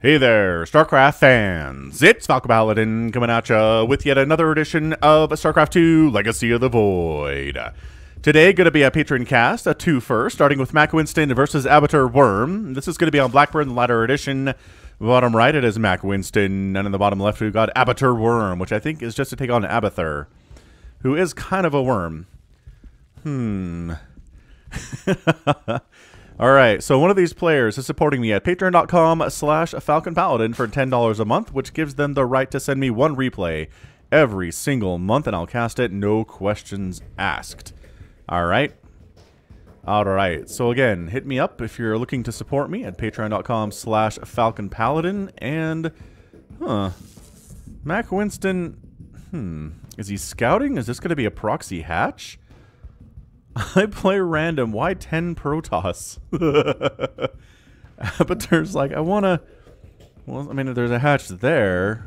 Hey there, StarCraft fans! It's Falcon Paladin coming at ya with yet another edition of StarCraft 2 Legacy of the Void. Today, going to be a Patreon cast, a twofer, starting with Mac Winston versus Abatur Worm. This is going to be on Blackburn Ladder Edition. Bottom right, it is Mac Winston, and in the bottom left, we've got Abatur Worm, which I think is just to take on Abathur, who is kind of a worm. Alright, so one of these players is supporting me at patreon.com/FalconPaladin for $10 a month, which gives them the right to send me one replay every single month, and I'll cast it, no questions asked. Alright? Alright, so again, hit me up if you're looking to support me at patreon.com/FalconPaladin, and, Mac Winston, is he scouting? Is this going to be a proxy hatch? I play random. Why 10 Protoss? But there's like, I want to... Well, I mean, there's a hatch there.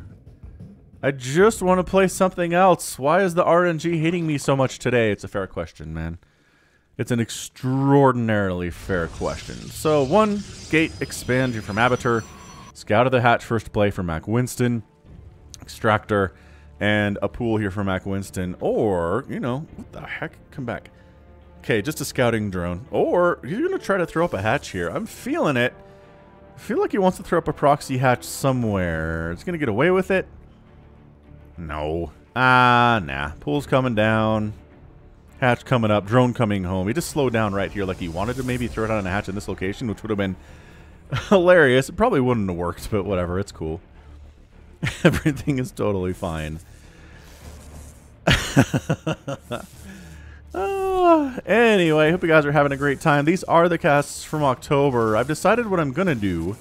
I just want to play something else. Why is the RNG hating me so much today? It's a fair question, man. It's an extraordinarily fair question. So, one gate expansion from Abatur. Scout of the hatch first play for Mac Winston. Extractor. And a pool here for Mac Winston. Or, you know, what the heck? Come back. Okay, just a scouting drone. Or, he's going to try to throw up a hatch here. I'm feeling it. I feel like he wants to throw up a proxy hatch somewhere. It's going to get away with it? No. Nah. Pool's coming down. Hatch coming up. Drone coming home. He just slowed down right here like he wanted to maybe throw down a hatch in this location, which would have been hilarious. It probably wouldn't have worked, but whatever. It's cool. Everything is totally fine. Anyway, hope you guys are having a great time. These are the casts from October. I've decided what I'm going to do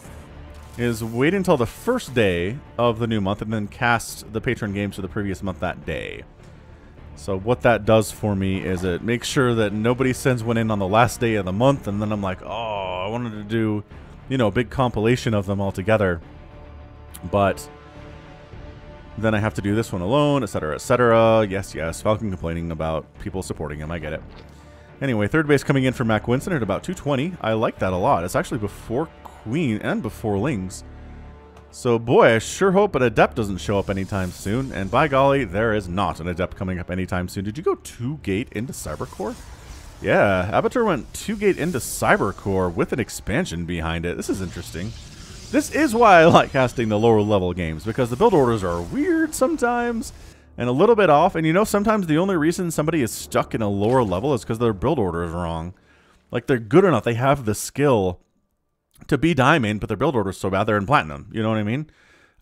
is wait until the first day of the new month and then cast the Patreon games for the previous month that day. So what that does for me is it makes sure that nobody sends one in on the last day of the month, and then I'm like, oh, I wanted to do, you know, a big compilation of them all together. But then I have to do this one alone, etc., etc. Yes, Falcon complaining about people supporting him. I get it. Anyway, third base coming in for Mac Winston at about 220. I like that a lot. It's actually before Queen and before Lings. So, boy, I sure hope an Adept doesn't show up anytime soon. And by golly, there is not an Adept coming up anytime soon. Did you go 2-gate into Cybercore? Yeah, Abatur went 2-gate into Cybercore with an expansion behind it. This is interesting. This is why I like casting the lower level games, because the build orders are weird sometimes and a little bit off. And you know, sometimes the only reason somebody is stuck in a lower level is because their build order is wrong. Like, they're good enough, they have the skill to be diamond, but their build order is so bad they're in platinum. You know what I mean?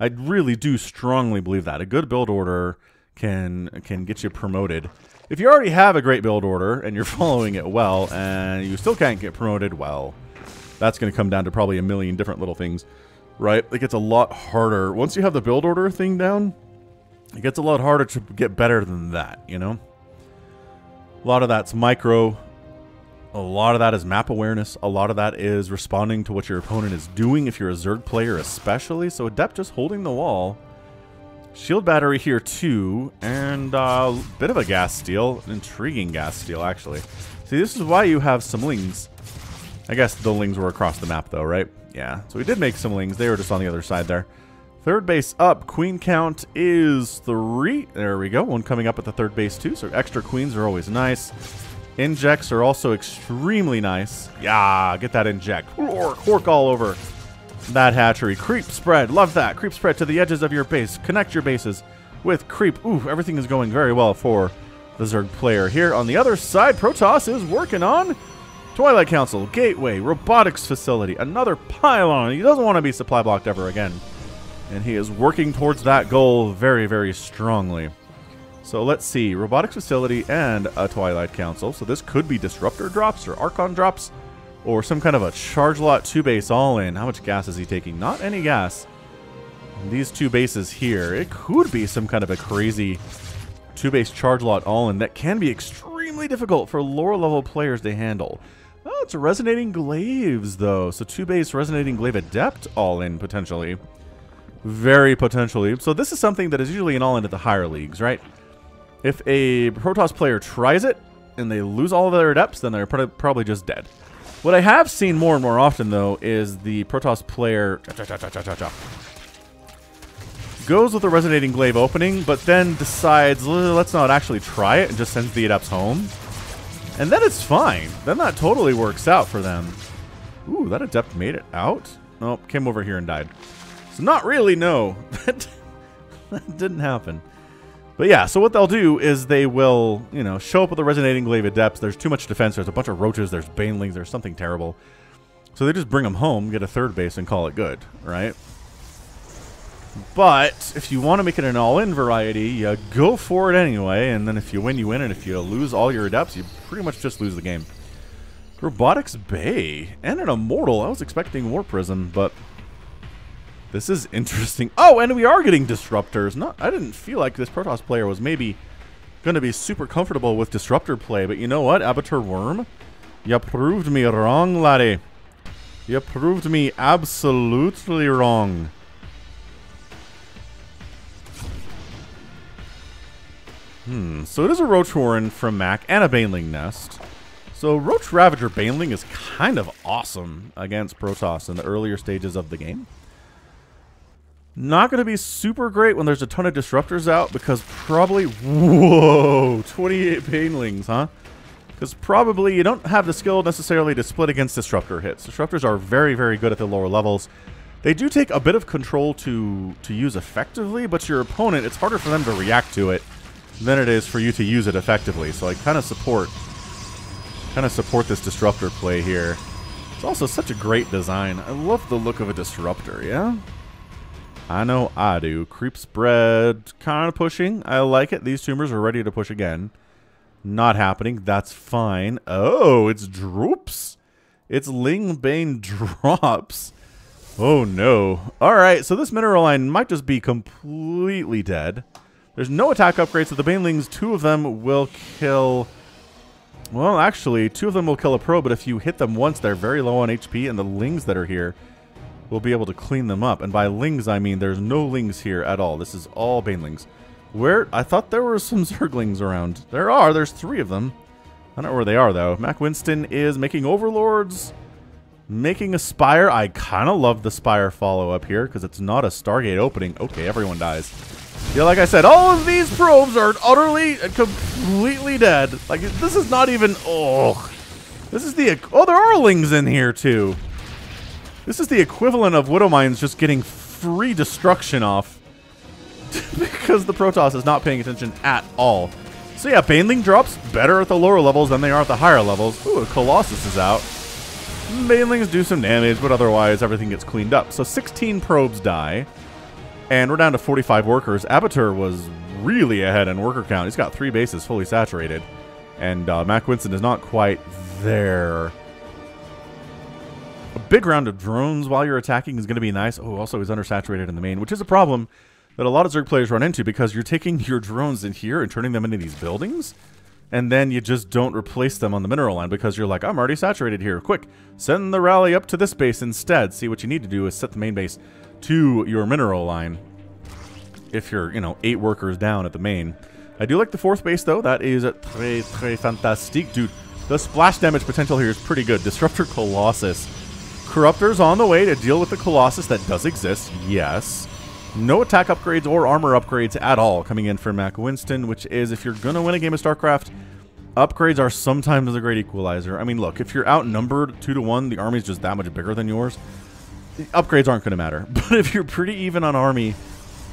I really do strongly believe that. A good build order can get you promoted. If you already have a great build order and you're following it well and you still can't get promoted, well, that's going to come down to probably a million different little things, right? It gets a lot harder. Once you have the build order thing down, it gets a lot harder to get better than that, you know? A lot of that's micro. A lot of that is map awareness. A lot of that is responding to what your opponent is doing, if you're a Zerg player especially. So Adept just holding the wall. Shield battery here too, and a bit of a gas steal. An intriguing gas steal, actually. See, this is why you have some Lings. I guess the Lings were across the map, though, right? Yeah, so we did make some Lings. They were just on the other side there. Third base up. Queen count is 3. There we go. One coming up at the third base, too. So extra queens are always nice. Injects are also extremely nice. Yeah, get that inject. Hork all over that hatchery. Creep spread. Love that. Creep spread to the edges of your base. Connect your bases with creep. Ooh, everything is going very well for the Zerg player. Here on the other side, Protoss is working on Twilight Council, Gateway, Robotics Facility, another pylon. He doesn't want to be supply blocked ever again. And he is working towards that goal very, very strongly. So let's see. Robotics Facility and a Twilight Council. So this could be Disruptor drops or Archon drops or some kind of a charge lot 2-base all-in. How much gas is he taking? Not any gas. And these 2 bases here. It could be some kind of a crazy 2-base charge lot all-in that can be extremely difficult for lower level players to handle. Oh, it's a Resonating Glaives, though. So 2-base Resonating Glaive Adept all-in, potentially. Very potentially. So this is something that is usually an all-in at the higher leagues, right? If a Protoss player tries it, and they lose all of their Adepts, then they're probably just dead. What I have seen more and more often, though, is the Protoss player goes with a Resonating Glaive opening, but then decides, let's not actually try it, and just sends the Adepts home. And then it's fine. Then that totally works out for them. Ooh, that Adept made it out? Nope, came over here and died. So not really, no. That didn't happen. But yeah, so what they'll do is they will, you know, show up with a Resonating Glaive Adepts. There's too much defense. There's a bunch of roaches. There's banelings. There's something terrible. So they just bring them home, get a third base, and call it good, right? But if you want to make it an all-in variety, you go for it anyway. And then if you win, you win. And if you lose all your Adepts, you pretty much just lose the game. Robotics Bay and an Immortal. I was expecting War Prism, but this is interesting. Oh, and we are getting Disruptors. I didn't feel like this Protoss player was maybe going to be super comfortable with Disruptor play, but you know what, Abatur Worm? You proved me wrong, laddie. You proved me absolutely wrong. So it is a Roach Warren from Mac and a Baneling Nest. So Roach Ravager Baneling is kind of awesome against Protoss in the earlier stages of the game. Not going to be super great when there's a ton of Disruptors out, because probably... Whoa! 28 Banelings, huh? Because probably you don't have the skill necessarily to split against Disruptor hits. Disruptors are very, very good at the lower levels. They do take a bit of control to use effectively, but your opponent, it's harder for them to react to it than it is for you to use it effectively. So I kind of support this Disruptor play here. It's also such a great design. I love the look of a Disruptor, yeah? I know I do. Creep spread, kind of pushing. I like it. These tumors are ready to push again. Not happening. That's fine. Oh, it's Droops. It's Lingbane Drops. Oh, no. All right, so this mineral line might just be completely dead. There's no attack upgrades, so the Banelings, 2 of them will kill... Well, actually, 2 of them will kill a pro, but if you hit them once, they're very low on HP, and the Lings that are here will be able to clean them up. And by Lings, I mean there's no Lings here at all. This is all Banelings. Where? I thought there were some Zerglings around. There are. There's 3 of them. I don't know where they are, though. Mac Winston is making Overlords, making a Spire. I kind of love the Spire follow-up here, because it's not a Stargate opening. Okay, everyone dies. Yeah, like I said, all of these probes are utterly and completely dead. Like, this is not even... Oh, this is the... Oh, there are Lings in here, too. This is the equivalent of Widow Mines just getting free destruction off because the Protoss is not paying attention at all. So yeah, Baneling drops better at the lower levels than they are at the higher levels. Ooh, a Colossus is out. Banelings do some damage, but otherwise everything gets cleaned up. So 16 probes die, and we're down to 45 workers. Abatur was really ahead in worker count. He's got 3 bases fully saturated, and Mac Winston is not quite there. A big round of drones while you're attacking is going to be nice. Oh, also he's undersaturated in the main, which is a problem that a lot of Zerg players run into, because you're taking your drones in here and turning them into these buildings, and then you just don't replace them on the mineral line because you're like, I'm already saturated here. Quick, send the rally up to this base instead. See, what you need to do is set the main base to your mineral line if you're, you know, 8 workers down at the main. I do like the 4th base, though. That is très, très fantastique. Dude, the splash damage potential here is pretty good. Disruptor Colossus. Corruptors on the way to deal with the Colossus that does exist, yes. No attack upgrades or armor upgrades at all coming in for Mac Winston, which is, if you're going to win a game of StarCraft, upgrades are sometimes a great equalizer. I mean, look, if you're outnumbered 2-to-1, the army's just that much bigger than yours, the upgrades aren't going to matter. But if you're pretty even on army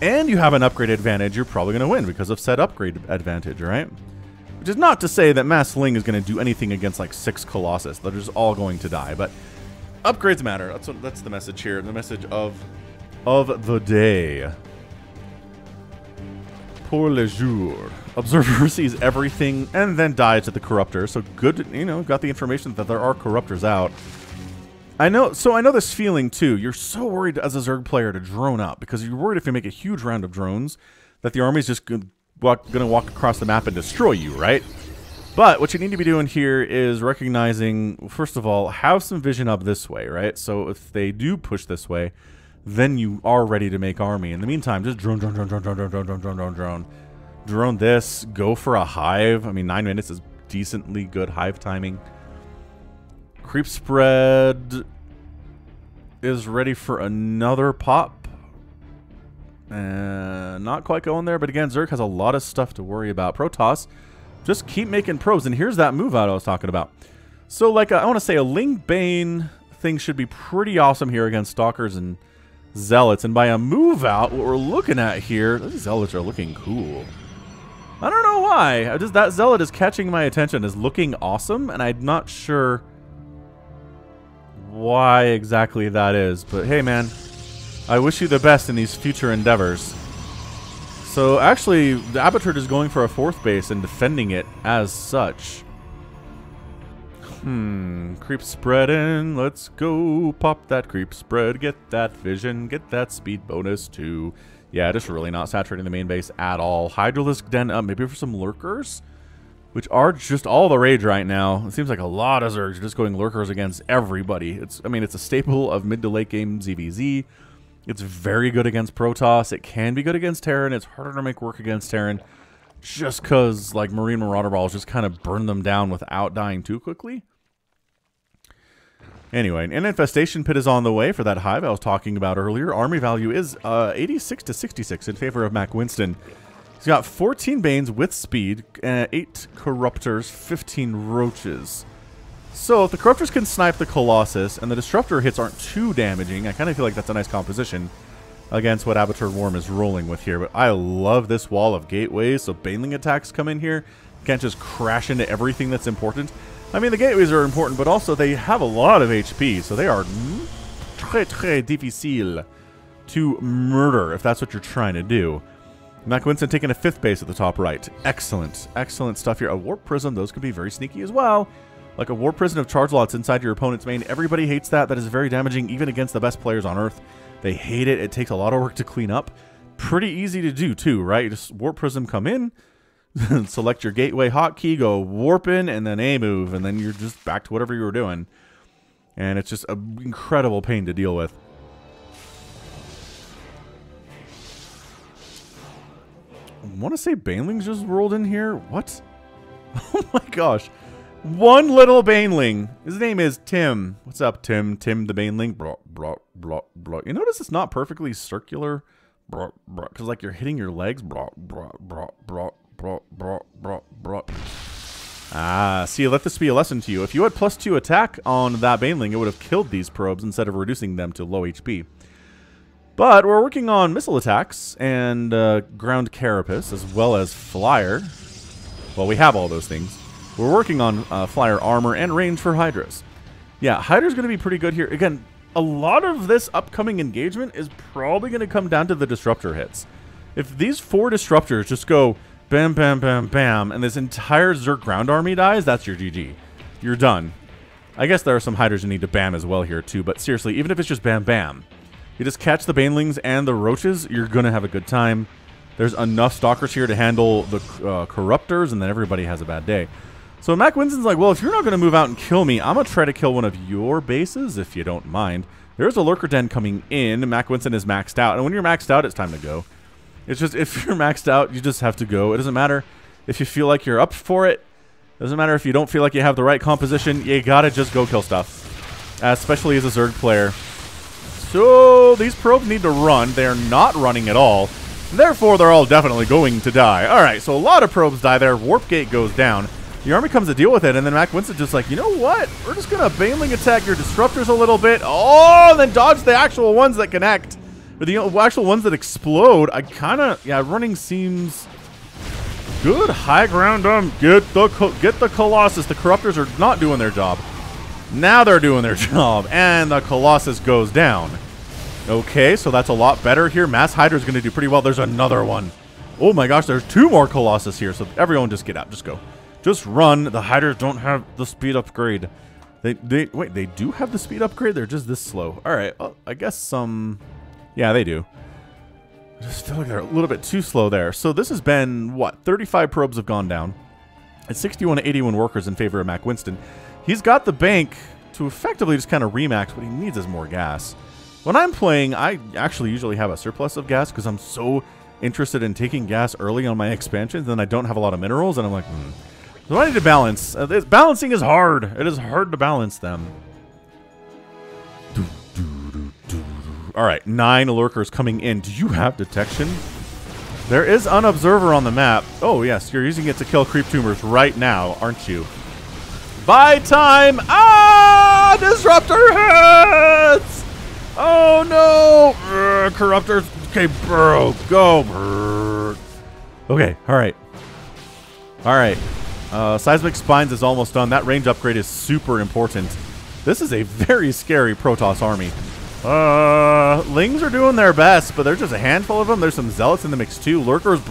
and you have an upgrade advantage, you're probably going to win because of said upgrade advantage, right? Which is not to say that Mass Ling is going to do anything against like 6 Colossus. They're just all going to die, but upgrades matter. That's the message here. The message of the day. Pour le jour. Observer sees everything and then dies at the Corruptor. So good, you know, got the information that there are Corruptors out. I know this feeling too. You're so worried as a Zerg player to drone up because you're worried if you make a huge round of drones that the army's just going to walk across the map and destroy you, right? But what you need to be doing here is recognizing, first of all, have some vision up this way, right? So if they do push this way, then you are ready to make army. In the meantime, just drone. Drone this, go for a hive. I mean, 9 minutes is decently good hive timing. Creep Spread is ready for another pop. Not quite going there, but again, Zerg has a lot of stuff to worry about. Protoss, just keep making probes, and here's that move out I was talking about. So, like, I want to say a Ling Bane thing should be pretty awesome here against Stalkers and Zealots, and by a move out, what we're looking at here, these Zealots are looking cool. I don't know why. That Zealot is catching my attention, is looking awesome, and I'm not sure why exactly that is. But hey, man, I wish you the best in these future endeavors. So actually, the Abbottard is going for a 4th base and defending it as such. Creep spread in. Let's go pop that creep spread. Get that vision. Get that speed bonus too. Yeah, just really not saturating the main base at all. Hydralisk Den up, maybe for some lurkers, which are just all the rage right now. It seems like a lot of Zergs are just going lurkers against everybody. I mean, it's a staple of mid to late game ZVZ. It's very good against Protoss. It can be good against Terran. It's harder to make work against Terran just because, like, Marine Marauder Balls just kind of burn them down without dying too quickly. Anyway, an Infestation Pit is on the way for that hive I was talking about earlier. Army value is 86 to 66 in favor of Mac Winston. He's got 14 Banes with speed, 8 Corruptors, 15 Roaches. So if the Corruptors can snipe the Colossus and the Disruptor hits aren't too damaging, I kind of feel like that's a nice composition against what Abbottard Worm is rolling with here. But I love this wall of gateways, so Baneling attacks come in here. You can't just crash into everything that's important. I mean, the gateways are important, but also they have a lot of HP, so they are très difficile to murder if that's what you're trying to do. Mac Winston taking a 5th base at the top right. Excellent. Excellent stuff here. A Warp Prism, those could be very sneaky as well. Like a Warp Prison of charge lots inside your opponent's main. Everybody hates that. That is very damaging, even against the best players on Earth. They hate it. It takes a lot of work to clean up. Pretty easy to do, too, right? You just Warp Prism come in, select your gateway hotkey, go warp in, and then A move, and then you're just back to whatever you were doing. And it's just an incredible pain to deal with. I want to say Banelings just rolled in here. What? Oh my gosh. One little Baneling. His name is Tim. What's up, Tim? Tim the Baneling. Bro, bro, bro, bro. You notice it's not perfectly circular? Bro, bro. Because, like, you're hitting your legs. Bro, bro, bro, bro, bro, bro, bro, bro. Ah, see, let this be a lesson to you. If you had +2 attack on that Baneling, it would have killed these probes instead of reducing them to low HP. But we're working on missile attacks and ground carapace, as well as flyer. Well, we have all those things. We're working on flyer armor and range for Hydras. Yeah, Hydra's going to be pretty good here. Again, a lot of this upcoming engagement is probably going to come down to the disruptor hits. If these 4 disruptors just go bam, bam, bam, bam, and this entire Zerg ground army dies, that's your GG. You're done. I guess there are some Hydras you need to bam as well here too, but seriously, even if it's just bam, bam, you just catch the Banelings and the Roaches, you're going to have a good time. There's enough Stalkers here to handle the Corruptors, and then everybody has a bad day. So Mac Winston's like, well, if you're not going to move out and kill me, I'm going to try to kill one of your bases, if you don't mind. There's a Lurker Den coming in. Mac Winston is maxed out. And when you're maxed out, it's time to go. It's just, if you're maxed out, you just have to go. It doesn't matter if you feel like you're up for it. It doesn't matter if you don't feel like you have the right composition. You got to just go kill stuff, especially as a Zerg player. So these probes need to run. They're not running at all. Therefore, they're all definitely going to die. All right, so a lot of probes die there. Warp Gate goes down. The army comes to deal with it, and then Mac Winston's just like, you know what? We're just going to Baneling attack your disruptors a little bit. Oh, and then dodge the actual ones that connect. Or the actual ones that explode. I kind of, yeah, running seems good. High ground, get the Colossus. The Corruptors are not doing their job. Now they're doing their job, and the Colossus goes down. Okay, so that's a lot better here. Mass Hydra is going to do pretty well. There's another one. Oh my gosh, there's 2 more Colossus here, so everyone just get out. Just go. Just run. The Hydras don't have the speed upgrade. Wait, they do have the speed upgrade? They're just this slow. All right, well, I guess some... Yeah, they do. I just feel like they're a little bit too slow there. So this has been, what, 35 probes have gone down. It's 61 to 81 workers in favor of Mac Winston. He's got the bank to effectively just kind of remax. What he needs is more gas. When I'm playing, I actually usually have a surplus of gas because I'm so interested in taking gas early on my expansions, and then I don't have a lot of minerals, and I'm like, So I need to balance. Balancing is hard. It is hard to balance them. All right, 9 lurkers coming in. Do you have detection? There is an observer on the map. Oh, yes, you're using it to kill creep tumors right now, aren't you? Buy time! Ah! Disruptor hits! Oh, no! Corruptors. Okay, bro, go. Okay, all right. All right. Seismic Spines is almost done. That range upgrade is super important. This is a very scary Protoss army. Lings are doing their best, but there's just a handful of them. There's some Zealots in the mix too. Lurkers,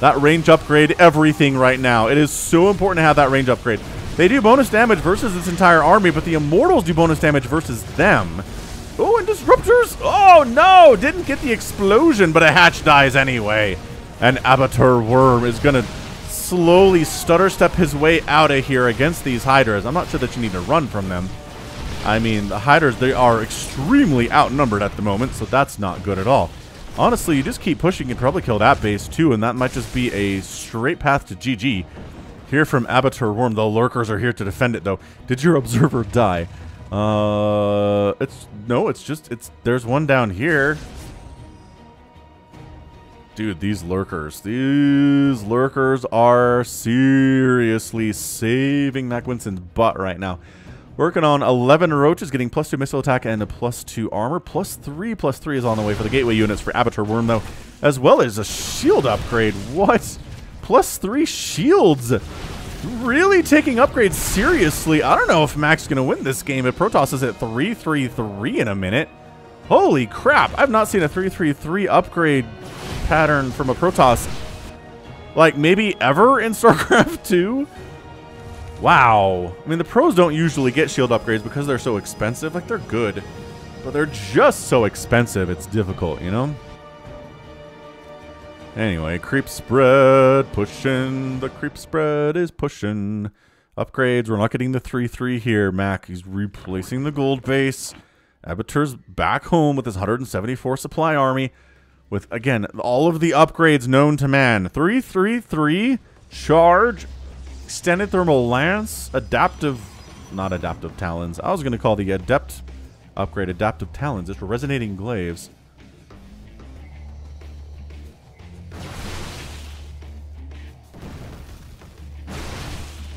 that range upgrade, everything right now. It is so important to have that range upgrade. They do bonus damage versus this entire army, but the Immortals do bonus damage versus them. Oh, and Disruptors. Oh, no. Didn't get the explosion, but a hatch dies anyway. And Abattoir Worm is going to slowly stutter step his way out of here against these Hydras. I'm not sure that you need to run from them. I mean, the Hydras, they are extremely outnumbered at the moment, so that's not good at all. Honestly, you just keep pushing and probably kill that base too, and that might just be a straight path to GG. Here from Abattoir Worm, the Lurkers are here to defend it, though. Did your Observer die? There's one down here. Dude, these Lurkers are seriously saving Mac Winston's butt right now. Working on 11 roaches, getting +2 missile attack and a +2 armor. +3 is on the way for the gateway units for Abattoir Worm, though, as well as a shield upgrade. What? +3 shields. Really taking upgrades seriously. I don't know if Mac's going to win this game if Protoss is at 3-3-3 in a minute. Holy crap. I've not seen a 3-3-3 upgrade pattern from a Protoss, like, maybe ever in StarCraft 2. Wow. I mean, the pros don't usually get shield upgrades because they're so expensive. Like, they're good, but they're just so expensive. It's difficult, you know? Anyway, creep spread pushing. The creep spread is pushing. Upgrades. We're not getting the 3-3 here. Mac, he's replacing the gold base. Abattoir's back home with his 174 supply army. With, again, all of the upgrades known to man. 3-3-3, charge, extended thermal lance, not adaptive talons. I was going to call the adept upgrade adaptive talons. It's for resonating glaives.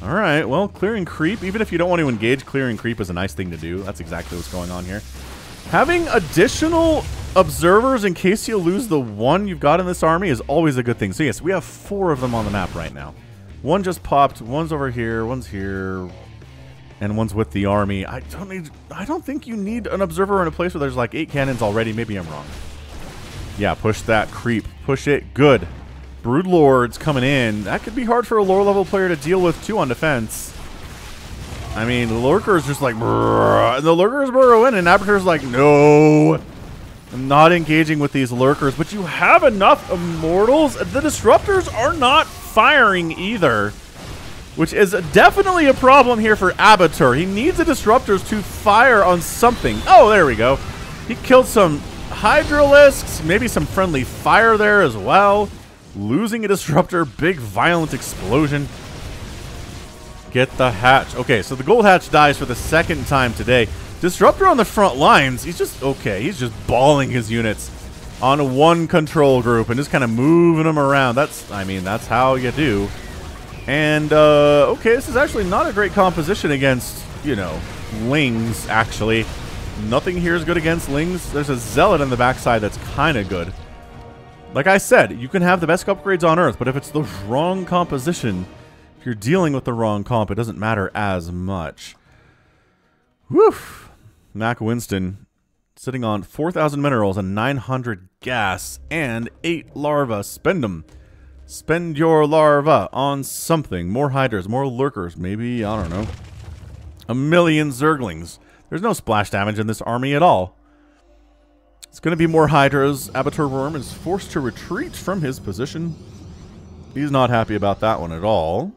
All right, well, clearing creep. Even if you don't want to engage, clearing creep is a nice thing to do. That's exactly what's going on here. Having additional observers in case you lose the one you've got in this army is always a good thing. So yes, we have 4 of them on the map right now. One just popped, one's over here, one's here, and one's with the army. I don't think you need an observer in a place where there's like 8 cannons already. Maybe I'm wrong. Yeah, push that creep. Push it. Good. Broodlords coming in. That could be hard for a lower level player to deal with too on defense. I mean, the Lurker's just like, brrr, and the Lurkers burrow in, and Abattoir's like, no, I'm not engaging with these Lurkers. But you have enough Immortals. The Disruptors are not firing either, which is definitely a problem here for Abattoir. He needs the Disruptors to fire on something. Oh, there we go. He killed some Hydralisks, maybe some friendly fire there as well. Losing a Disruptor, big violent explosion. Get the hatch. Okay, so the gold hatch dies for the 2nd time today. Disruptor on the front lines, he's just, okay, he's just balling his units on one control group and just kind of moving them around. I mean, that's how you do. And, okay, this is actually not a great composition against, you know, Lings, actually. Nothing here is good against Lings. There's a Zealot on the backside that's kind of good. Like I said, you can have the best upgrades on Earth, but if it's the wrong composition, if you're dealing with the wrong comp, it doesn't matter as much. Woof! Mac Winston sitting on 4,000 minerals and 900 gas and 8 larvae. Spend them. Spend your larva on something. More Hydras, more Lurkers, maybe, I don't know, 1 million Zerglings. There's no splash damage in this army at all. It's going to be more Hydras. Abattoir Worm is forced to retreat from his position. He's not happy about that one at all.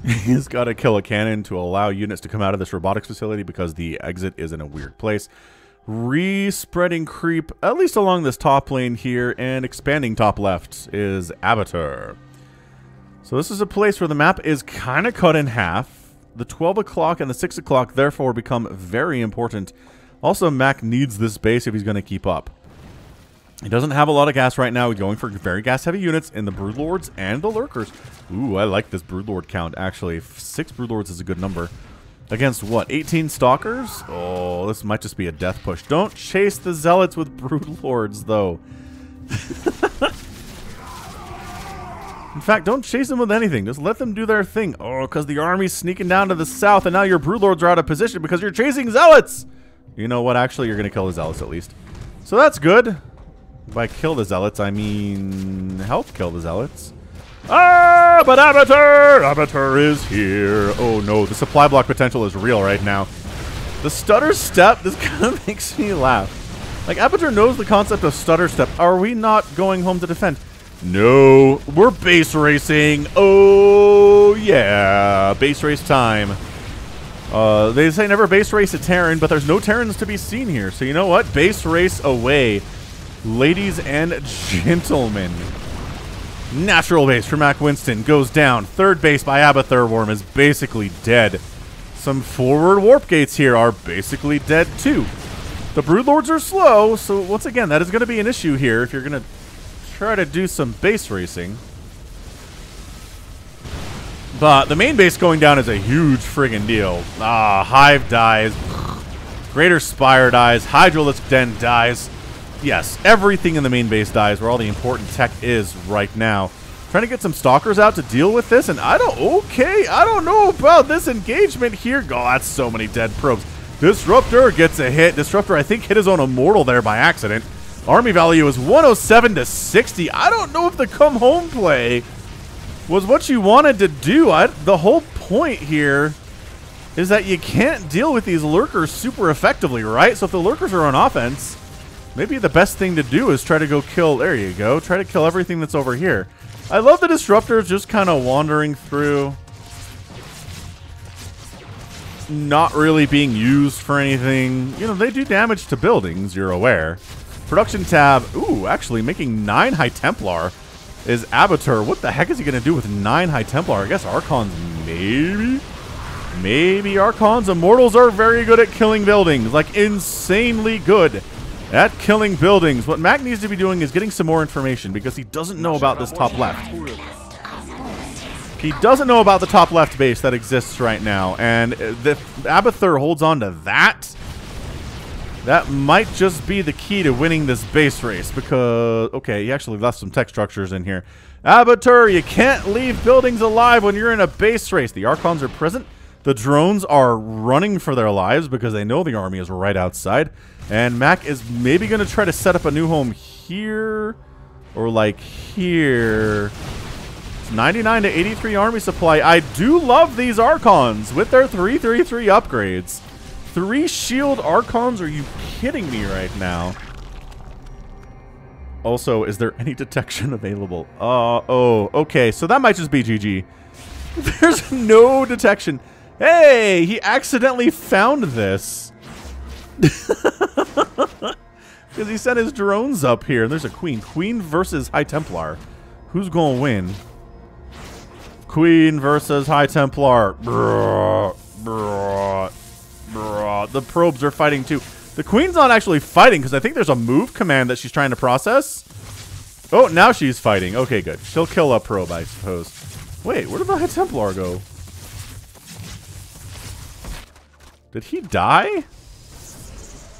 He's got to kill a cannon to allow units to come out of this robotics facility because the exit is in a weird place. Re-spreading creep, at least along this top lane here, and expanding top left is Abatur. So this is a place where the map is kind of cut in half. The 12 o'clock and the 6 o'clock therefore become very important. Also, Mac needs this base if he's going to keep up. He doesn't have a lot of gas right now. He's going for very gas-heavy units in the Broodlords and the Lurkers. Ooh, I like this Broodlord count, actually. 6 Broodlords is a good number. Against what, 18 Stalkers? Oh, this might just be a death push. Don't chase the Zealots with Broodlords, though. In fact, don't chase them with anything. Just let them do their thing. Oh, because the army's sneaking down to the south, and now your Broodlords are out of position because you're chasing Zealots! You know what? Actually, you're going to kill the Zealots at least. So that's good. By kill the Zealots, I mean help kill the Zealots. Ah, but Abatur is here. Oh no, the supply block potential is real right now. The stutter step, this kind of makes me laugh. Like, Abatur knows the concept of stutter step. Are we not going home to defend? No, we're base racing. Oh yeah, base race time. They say never base race a Terran, but there's no Terrans to be seen here. So you know what? Base race away. Ladies and gentlemen. Natural base for Mac Winston goes down. Third base by Abathurworm is basically dead. Some forward warp gates here are basically dead too. The Broodlords are slow, so once again, that is going to be an issue here if you're going to try to do some base racing. But the main base going down is a huge friggin' deal. Ah, Hive dies. Greater Spire dies. Hydralisk Den dies. Yes, everything in the main base dies where all the important tech is right now. Trying to get some Stalkers out to deal with this, and I don't know about this engagement here. Oh, that's so many dead probes. Disruptor gets a hit. Disruptor, I think, hit his own Immortal there by accident. Army value is 107 to 60. I don't know if the come home play was what you wanted to do. The whole point here is that you can't deal with these Lurkers super effectively, right? So if the Lurkers are on offense, maybe the best thing to do is try to go kill, there you go, try to kill everything that's over here. I love the Disruptors just kind of wandering through. Not really being used for anything. You know, they do damage to buildings, you're aware. Production tab, ooh, actually making 9 High Templar is Abatur. What the heck is he going to do with 9 High Templar? I guess Archons, maybe? Maybe Archons. Immortals are very good at killing buildings, like insanely good at killing buildings. What Mac needs to be doing is getting some more information because he doesn't know about this top left. He doesn't know about the top left base that exists right now, and if Abathur holds on to that, that might just be the key to winning this base race because, okay, he actually left some tech structures in here. Abathur, you can't leave buildings alive when you're in a base race. The Archons are present. The drones are running for their lives because they know the army is right outside. And Mac is maybe going to try to set up a new home here or like here. It's 99 to 83 army supply. I do love these Archons with their 333 upgrades. 3 shield Archons? Are you kidding me right now? Also, is there any detection available? Oh, okay. So that might just be GG. There's no detection. Hey, he accidentally found this. Because he sent his drones up here. There's a queen. Queen versus High Templar. Who's going to win? Queen versus High Templar. Bruh, bruh, bruh. The probes are fighting too. The queen's not actually fighting because I think there's a move command that she's trying to process. Oh, now she's fighting. Okay, good. She'll kill a probe, I suppose. Wait, where did the High Templar go? Did he die?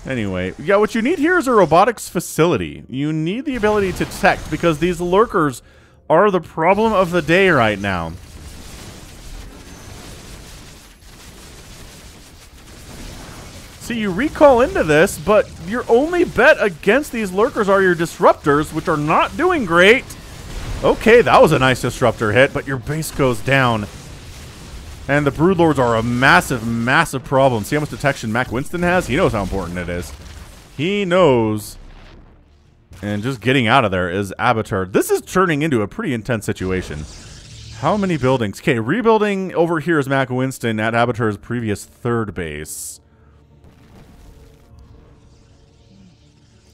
Anyway, yeah, what you need here is a robotics facility. You need the ability to detect because these Lurkers are the problem of the day right now. See, you recall into this, but your only bet against these Lurkers are your Disruptors, which are not doing great. Okay, that was a nice Disruptor hit, but your base goes down. And the Broodlords are a massive, massive problem. See how much detection Mac Winston has? He knows how important it is. He knows. And just getting out of there is Abathur. This is turning into a pretty intense situation. How many buildings? Okay, rebuilding over here is Mac Winston at Abathur's previous third base.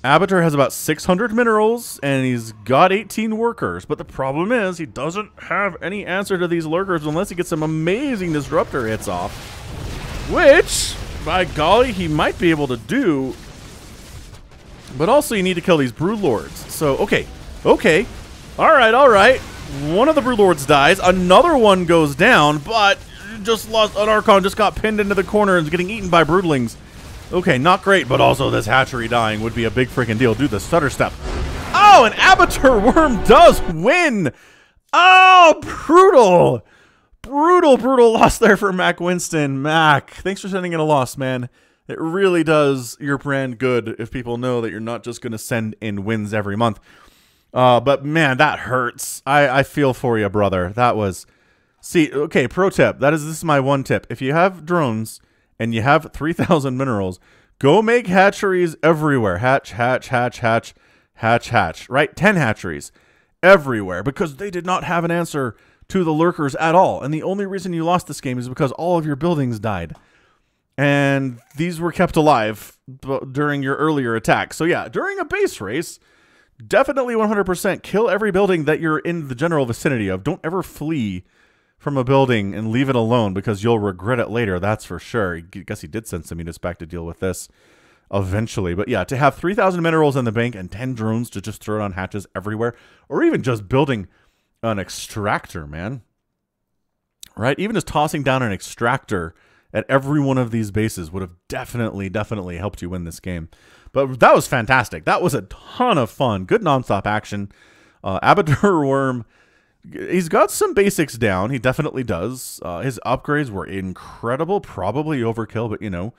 Abatur has about 600 minerals, and he's got 18 workers. But the problem is, he doesn't have any answer to these lurkers unless he gets some amazing disruptor hits off. Which, by golly, he might be able to do. But also, you need to kill these Broodlords. So, okay. Alright. One of the Broodlords dies. Another one goes down, but just lost an Archon, just got pinned into the corner and is getting eaten by Broodlings. Okay, not great, but also this hatchery dying would be a big freaking deal. Do the stutter step. Oh, an Abatur Worm does win! Oh, brutal! Brutal loss there for Mac Winston. Mac, thanks for sending in a loss, man. It really does your brand good if people know that you're not just going to send in wins every month. But, man, that hurts. I feel for you, brother. That was... See, okay, pro tip. This is my one tip. If you have drones... and you have 3,000 minerals, go make hatcheries everywhere. Hatch. Right? 10 hatcheries everywhere, because they did not have an answer to the lurkers at all. And the only reason you lost this game is because all of your buildings died. And these were kept alive during your earlier attack. So yeah, during a base race, definitely 100% kill every building that you're in the general vicinity of. Don't ever flee from a building and leave it alone, because you'll regret it later, that's for sure. I guess he did send some units back to deal with this eventually. But yeah, to have 3,000 minerals in the bank and 10 drones to just throw it on hatches everywhere, or even just building an extractor, man. Right? Even just tossing down an extractor at every one of these bases would have definitely helped you win this game. But that was fantastic. That was a ton of fun. Good nonstop action. Abatur Worm... he's got some basics down. He definitely does. His upgrades were incredible. Probably overkill, but, you know,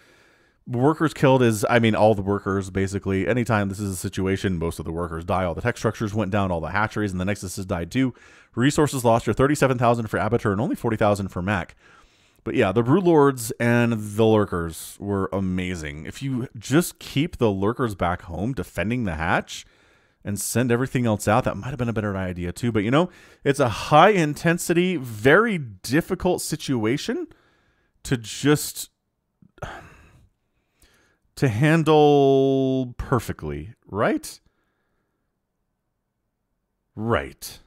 workers killed is, I mean, all the workers, basically. Anytime this is a situation, most of the workers die. All the tech structures went down, all the hatcheries, and the Nexuses died too. Resources lost. You're 37,000 for Abatur and only 40,000 for Mac. But yeah, the Broodlords and the Lurkers were amazing. If you just keep the Lurkers back home defending the hatch and send everything else out, that might have been a better idea too. But, you know, it's a high intensity, very difficult situation to just to handle perfectly, right? Right.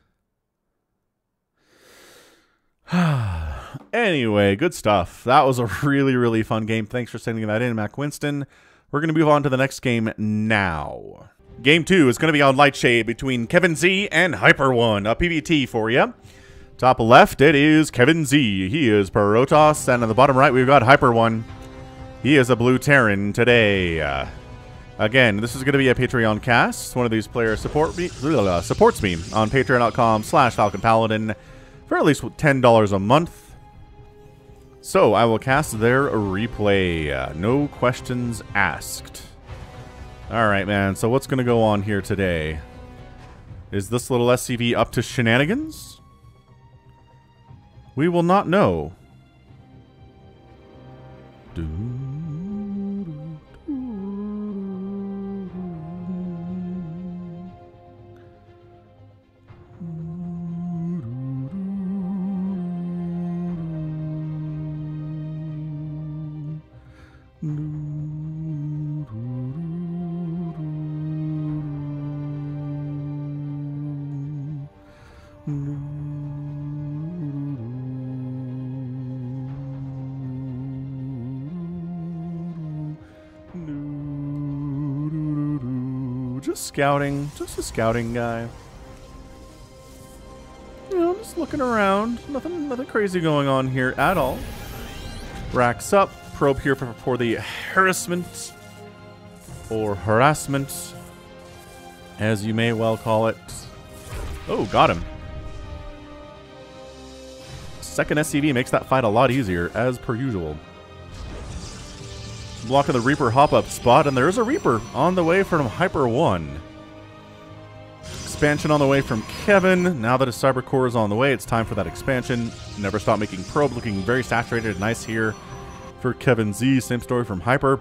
Anyway, good stuff. That was a really fun game. Thanks for sending that in, Mac Winston. We're going to move on to the next game now. Game 2 is going to be on Lightshade between Kevin Z and Hyper One. A PvT for you. Top left, it is Kevin Z. He is Protoss. And on the bottom right, we've got Hyper One. He is a Blue Terran today. Again, this is going to be a Patreon cast. One of these players supports me on patreon.com/FalconPaladin for at least $10 a month. So I will cast their replay. No questions asked. Alright, man. So what's going to go on here today? Is this little SCV up to shenanigans? We will not know. Just scouting, just a scouting guy. You know, just looking around. Nothing crazy going on here at all. Racks up. Probe here for the harassment, or harassment, as you may well call it. Oh, got him. Second SCV makes that fight a lot easier, as per usual. Blocking the Reaper hop-up spot, and there is a Reaper on the way from Hyper One. Expansion on the way from Kevin. Now that his Cyber Core is on the way, it's time for that expansion. Never stop making probe, looking very saturated and nice here for Kevin Z. Same story from Hyper.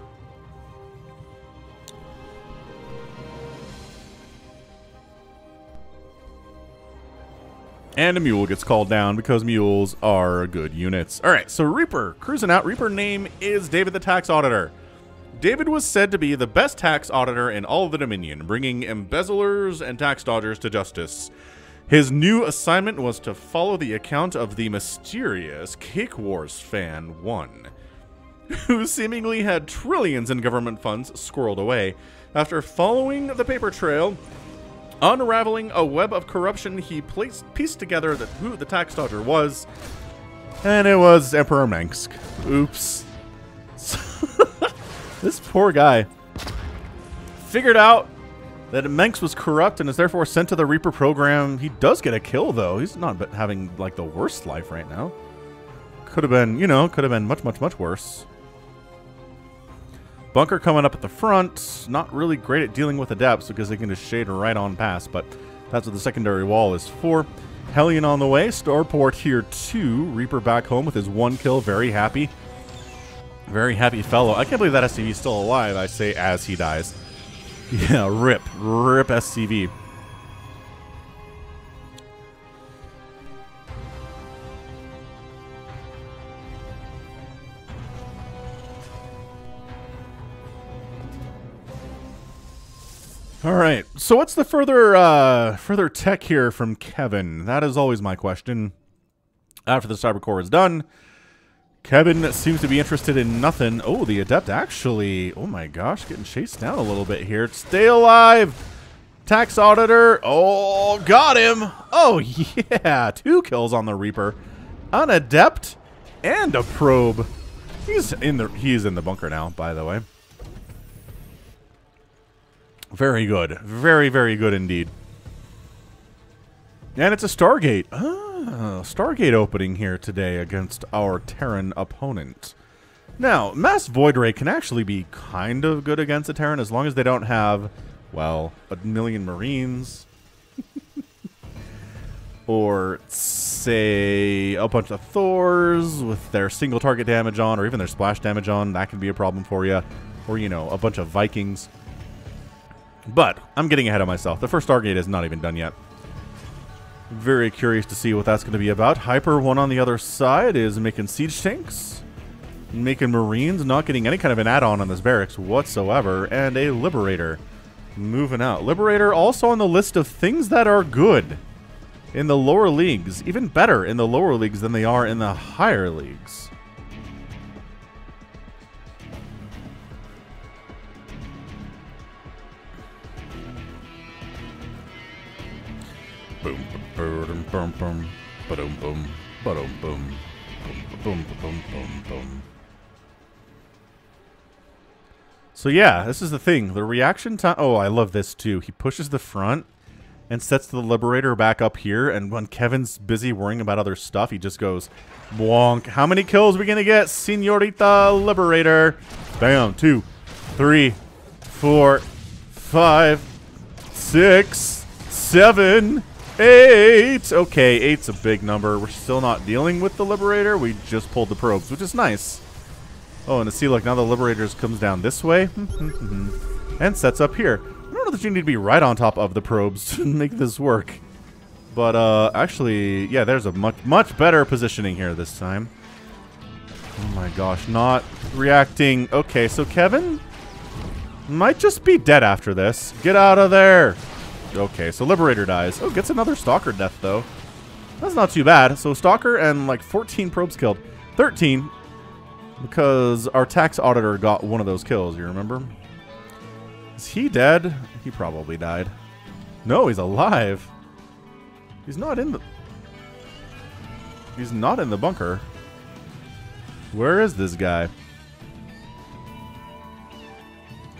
And a mule gets called down because mules are good units. All right, so Reaper cruising out. Reaper name is David the Tax Auditor. David was said to be the best tax auditor in all of the Dominion, bringing embezzlers and tax dodgers to justice. His new assignment was to follow the account of the mysterious Cake Wars fan 1, who seemingly had trillions in government funds squirreled away. After following the paper trail, unraveling a web of corruption, he pieced together who the tax dodger was, and it was Emperor Mengsk. Oops. This poor guy figured out that Mengsk was corrupt and is therefore sent to the Reaper program. He does get a kill, though. He's not having, like, the worst life right now. Could have been, you know, could have been much, much, much worse. Bunker coming up at the front. Not really great at dealing with adepts because they can just shade right on past, but that's what the secondary wall is for. Hellion on the way. Starport here, too. Reaper back home with his 1 kill. Very happy. Very happy fellow. I can't believe that SCV is still alive, I say, as he dies. Yeah, rip. Rip SCV. All right. So what's the further tech here from Kevin? That is always my question. After the Cyber Core is done, Kevin seems to be interested in nothing. Oh, the Adept actually, oh my gosh, getting chased down a little bit here. Stay alive, Tax Auditor. Oh, got him. Oh, yeah, 2 kills on the Reaper. An Adept and a Probe. He's in the bunker now, by the way. Very good. Very, very good indeed. And it's a Stargate. Ah, Stargate opening here today against our Terran opponent. Now, Mass Void Ray can actually be kind of good against a Terran as long as they don't have, well, 1,000,000 Marines. Or, say, a bunch of Thors with their single target damage on, or even their splash damage on. That can be a problem for you. Or, you know, a bunch of Vikings. But I'm getting ahead of myself. The first Stargate is not even done yet. Very curious to see what that's going to be about. Hyper 1 on the other side is making siege tanks, making Marines, not getting any kind of an add-on on this barracks whatsoever, and a Liberator moving out. Liberator also on the list of things that are good in the lower leagues, even better in the lower leagues than they are in the higher leagues. Boom, boom, boom, boom, boom, boom, boom, boom, boom, boom, boom, boom. So yeah, this is the thing. The reaction time. Oh, I love this too. He pushes the front and sets the Liberator back up here. And when Kevin's busy worrying about other stuff, he just goes, "Bwonk! How many kills are we gonna get, Senorita Liberator?" Bam! 2, 3, 4, 5, 6, 7. 8! Okay, 8's a big number. We're still not dealing with the Liberator. We just pulled the probes, which is nice. Oh, and to see, like, now the Liberators comes down this way. And sets up here. I don't know that you need to be right on top of the probes to make this work. But, actually, yeah, there's a much better positioning here this time. Oh my gosh, not reacting. Okay, so Kevin might just be dead after this. Get out of there! Okay, so Liberator dies. Oh, gets another Stalker death, though. That's not too bad. So Stalker and, like, 14 probes killed. 13, because our Tax Auditor got one of those kills, you remember? Is he dead? He probably died. No, he's alive. He's not in the... He's not in the bunker. Where is this guy?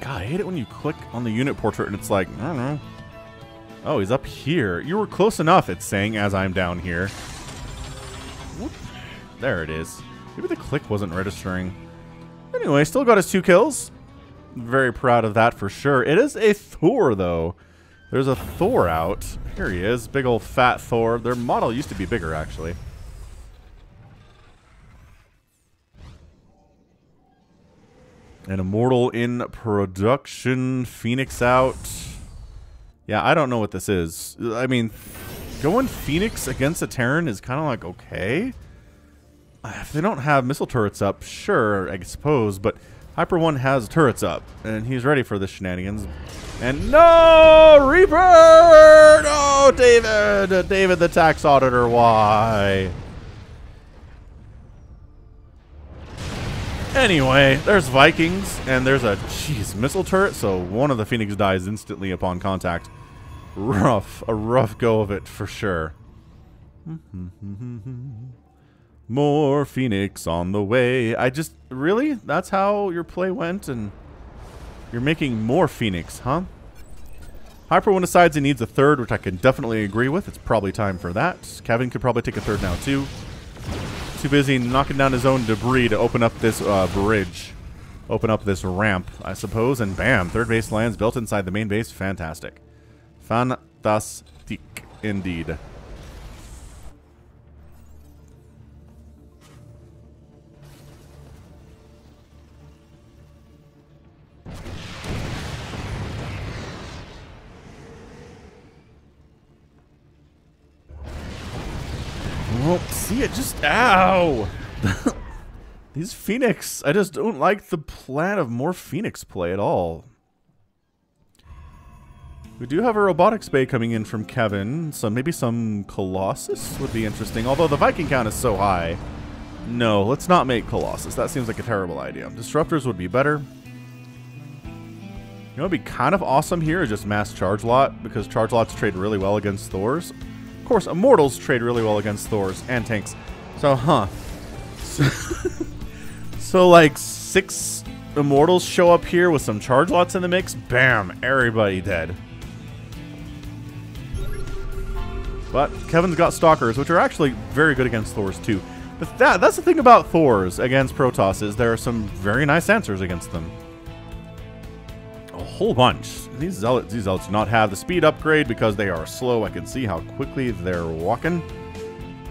God, I hate it when you click on the unit portrait and it's like, I don't know. Oh, he's up here. You were close enough, it's saying, as I'm down here. Whoop. There it is. Maybe the click wasn't registering. Anyway, still got his 2 kills. Very proud of that for sure. It is a Thor, though. There's a Thor out. Here he is. Big old fat Thor. Their model used to be bigger, actually. An Immortal in production. Phoenix out. Yeah, I don't know what this is. I mean, going Phoenix against a Terran is kind of like, okay. If they don't have missile turrets up, sure, I suppose. But Hyper One has turrets up, and he's ready for the shenanigans. And no! Reaper! No, David! David the tax auditor, why? Anyway, there's Vikings, and there's a, jeez, missile turret, so one of the Phoenix dies instantly upon contact. Rough. A rough go of it, for sure. More Phoenix on the way. Really? That's how your play went, and you're making more Phoenix, huh? Hyper One decides he needs a third, which I can definitely agree with. It's probably time for that. Kevin could probably take a third now, too. Too busy knocking down his own debris to open up this bridge. Open up this ramp, I suppose, and bam, third base lands built inside the main base. Fantastic. Fantastic, indeed. Well, see it just, ow! These Phoenix, I just don't like the plan of more Phoenix play at all. We do have a robotics bay coming in from Kevin, so maybe some Colossus would be interesting, although the Viking count is so high. No, let's not make Colossus. That seems like a terrible idea. Disruptors would be better. You know what would be kind of awesome here is just mass charge lot, because charge lots trade really well against Thors. Of course, Immortals trade really well against Thors and tanks. So, so like 6 Immortals show up here with some charge lots in the mix. Bam! Everybody dead. But Kevin's got Stalkers, which are actually very good against Thors too. But that's the thing about Thors against Protoss, is there are some very nice answers against them. A whole bunch. These zealots do not have the speed upgrade because they are slow. I can see how quickly they're walking,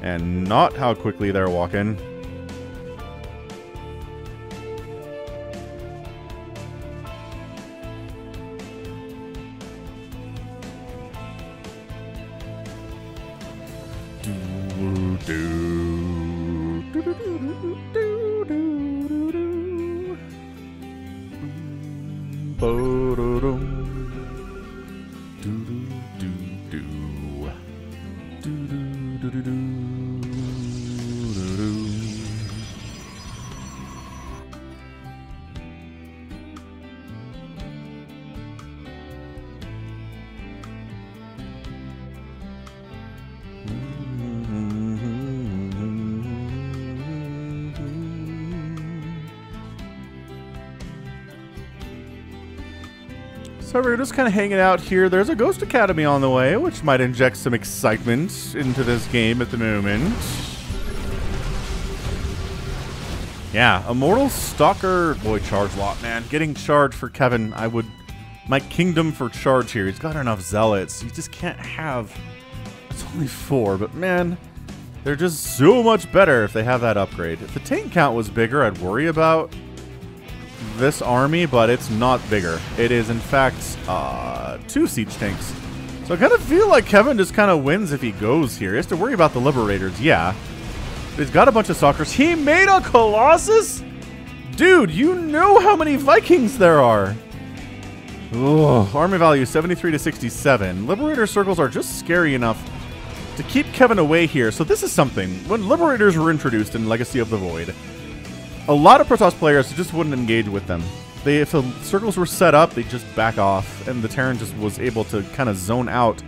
and not how quickly they're walking. So we're just kind of hanging out here. There's a Ghost Academy on the way, which might inject some excitement into this game at the moment. Yeah, Immortal Stalker, boy, charge lot, man. Getting charge for Kevin, my kingdom for charge here. He's got enough zealots. You just can't have, it's only 4, but man, they're just so much better if they have that upgrade. If the tank count was bigger, I'd worry about this army, but it's not bigger. It is, in fact, 2 siege tanks. So I kind of feel like Kevin just kind of wins if he goes here. He has to worry about the Liberators, yeah. But he's got a bunch of Stalkers. He made a Colossus? Dude, you know how many Vikings there are. Ugh. Army value 73 to 67. Liberator circles are just scary enough to keep Kevin away here. So this is something. When Liberators were introduced in Legacy of the Void, a lot of Protoss players just wouldn't engage with them. If the circles were set up, they'd just back off, and the Terran just was able to kind of zone out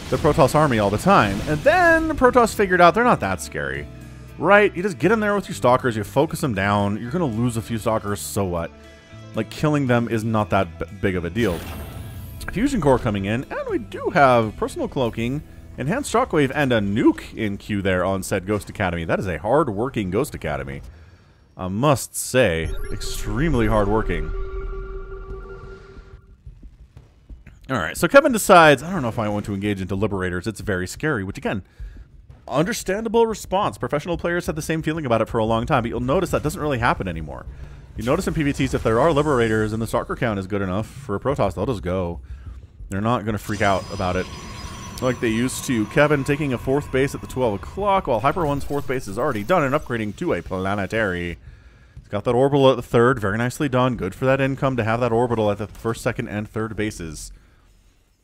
the Protoss army all the time. And then Protoss figured out they're not that scary, right? You just get in there with your Stalkers, you focus them down, you're going to lose a few Stalkers, so what? Like, killing them is not that big of a deal. Fusion Core coming in, and we do have Personal Cloaking, Enhanced Shockwave, and a nuke in queue there on said Ghost Academy. That is a hard-working Ghost Academy. I must say, extremely hardworking. Alright, so Kevin decides, I don't know if I want to engage into Liberators. It's very scary, which again, understandable response. Professional players had the same feeling about it for a long time, but you'll notice that doesn't really happen anymore. You notice in PvTs, if there are Liberators and the Stalker count is good enough for a Protoss, they'll just go. They're not going to freak out about it like they used to. Kevin taking a 4th base at the 12 o'clock, while Hyper One's 4th base is already done and upgrading to a planetary. He's got that orbital at the third. Very nicely done. Good for that income to have that orbital at the first, second, and third bases.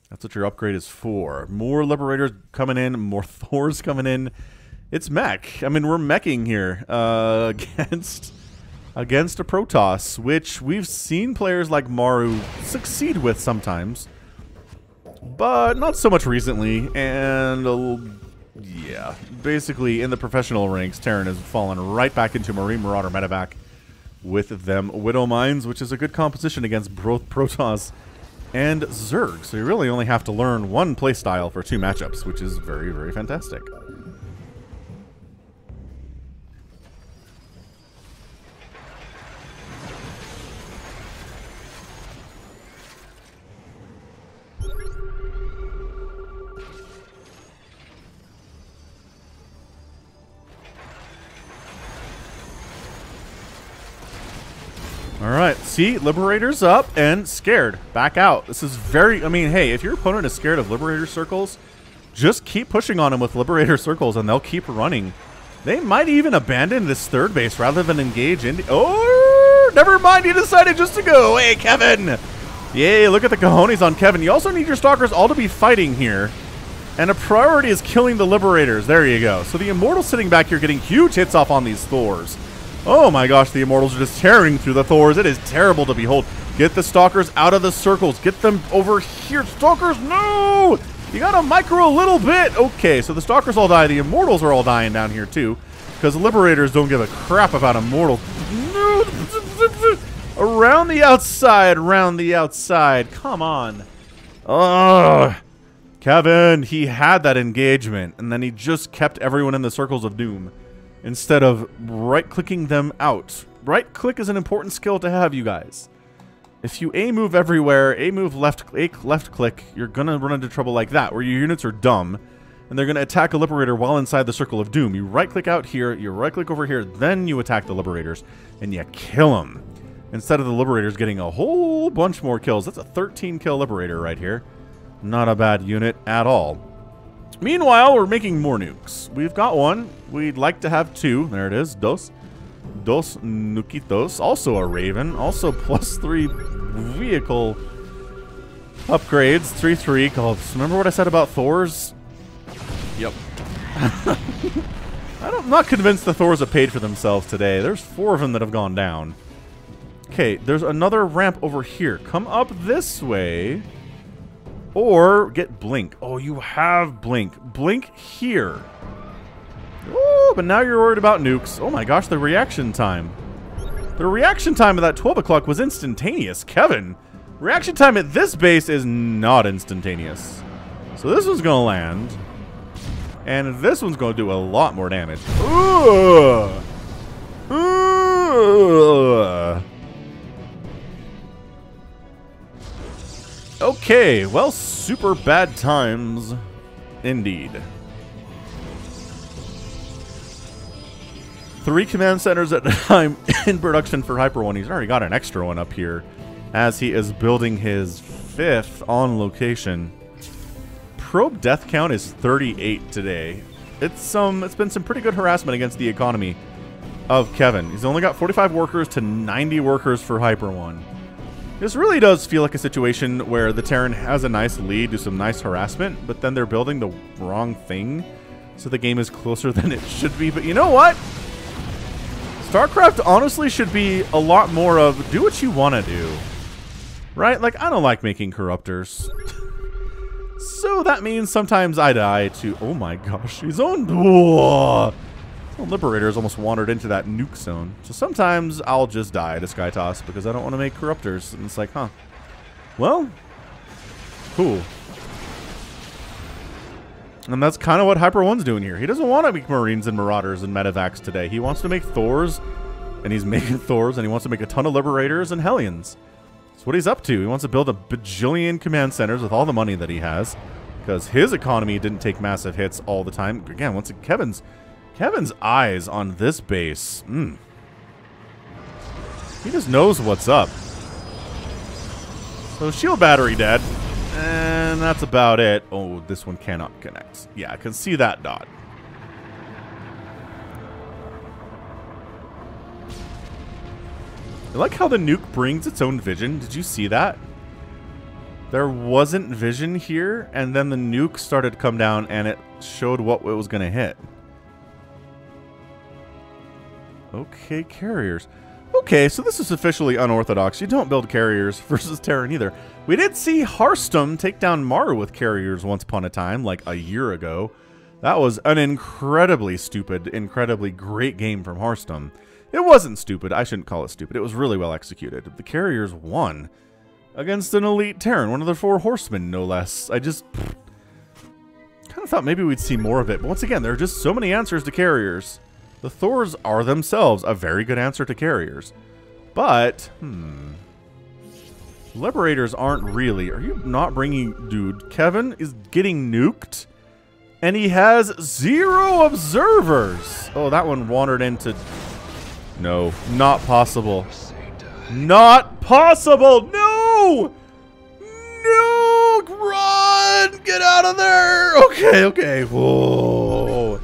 That's what your upgrade is for. More Liberators coming in. More Thors coming in. It's mech. I mean, we're meching here against a Protoss, which we've seen players like Maru succeed with sometimes, but not so much recently. And yeah, basically in the professional ranks, Terran has fallen right back into Marine Marauder medevac with them Widow Mines, which is a good composition against both Protoss and Zerg. So you really only have to learn one playstyle for 2 matchups, which is very, very fantastic. Alright, see, Liberator's up and scared. Back out. This is very, I mean, hey, if your opponent is scared of Liberator circles, just keep pushing on them with Liberator circles and they'll keep running. They might even abandon this third base rather than engage in... Oh, never mind, he decided just to go. Hey, Kevin! Yay, look at the cojones on Kevin. You also need your Stalkers all to be fighting here. And a priority is killing the Liberators. There you go. So the Immortals sitting back here getting huge hits off on these Thors. Oh my gosh, the Immortals are just tearing through the Thors. It is terrible to behold. Get the Stalkers out of the circles. Get them over here. Stalkers, no! You gotta micro a little bit. Okay, so the Stalkers all die. The Immortals are all dying down here too, because Liberators don't give a crap about Immortals. No! Around the outside, round the outside. Come on. Ugh. Kevin, he had that engagement, and then he just kept everyone in the circles of doom instead of right-clicking them out. Right-click is an important skill to have, you guys. If you A-move everywhere, A-move left-click, you're going to run into trouble like that, where your units are dumb, and they're going to attack a Liberator while inside the circle of doom. You right-click out here, you right-click over here, then you attack the Liberators, and you kill them. Instead of the Liberators getting a whole bunch more kills. That's a 13-kill Liberator right here. Not a bad unit at all. Meanwhile, we're making more nukes. We've got one. We'd like to have 2. There it is. Dos nukitos. Also a Raven. Also +3 vehicle upgrades. 3/3 called. Remember what I said about Thors? Yep. I'm not convinced the Thors have paid for themselves today. There's 4 of them that have gone down. Okay, there's another ramp over here. Come up this way. Or get Blink. Oh, you have Blink. Blink here. Oh, but now you're worried about nukes. Oh my gosh, the reaction time. The reaction time of that 12 o'clock was instantaneous. Kevin, reaction time at this base is not instantaneous. So this one's going to land. And this one's going to do a lot more damage. Ugh. Ugh. Okay, well, super bad times indeed. 3 command centers at a time in production for Hyper One. He's already got an extra one up here as he is building his 5th on location. Probe death count is 38 today. It's been some pretty good harassment against the economy of Kevin. He's only got 45 workers to 90 workers for Hyper One. This really does feel like a situation where the Terran has a nice lead, do some nice harassment, but then they're building the wrong thing, so the game is closer than it should be. But you know what? StarCraft honestly should be a lot more of do what you want to do. Right? Like, I don't like making corruptors. So that means sometimes I die to... Oh my gosh, he's on... Whoa. The Liberators almost wandered into that nuke zone. So sometimes I'll just die to Skytoss because I don't want to make corruptors. And it's like, huh. Well, cool. And that's kind of what Hyper One's doing here. He doesn't want to make Marines and Marauders and Medevacs today. He wants to make Thors, and he's making Thors, and he wants to make a ton of Liberators and Hellions. That's what he's up to. He wants to build a bajillion command centers with all the money that he has because his economy didn't take massive hits all the time. Again, once again, Kevin's eyes on this base. He just knows what's up. So shield battery dead. And that's about it. Oh, this one cannot connect. Yeah, I can see that dot. I like how the nuke brings its own vision. Did you see that? There wasn't vision here, and then the nuke started to come down, and it showed what it was going to hit. Okay, carriers. Okay, so this is officially unorthodox. You don't build carriers versus Terran either. We did see Hearthstone take down Maru with carriers once upon a time, like a year ago. That was an incredibly stupid, incredibly great game from Hearthstone. It wasn't stupid. I shouldn't call it stupid. It was really well executed. The carriers won against an elite Terran, one of the 4 horsemen, no less. I just kind of thought maybe we'd see more of it. But once again, there are just so many answers to carriers. The Thors are themselves a very good answer to carriers. But, Liberators aren't really. Are you not bringing... Dude, Kevin is getting nuked, and he has 0 observers. Oh, that one wandered into... No, not possible. Not possible! No! No! Run! Get out of there! Okay, okay. Whoa.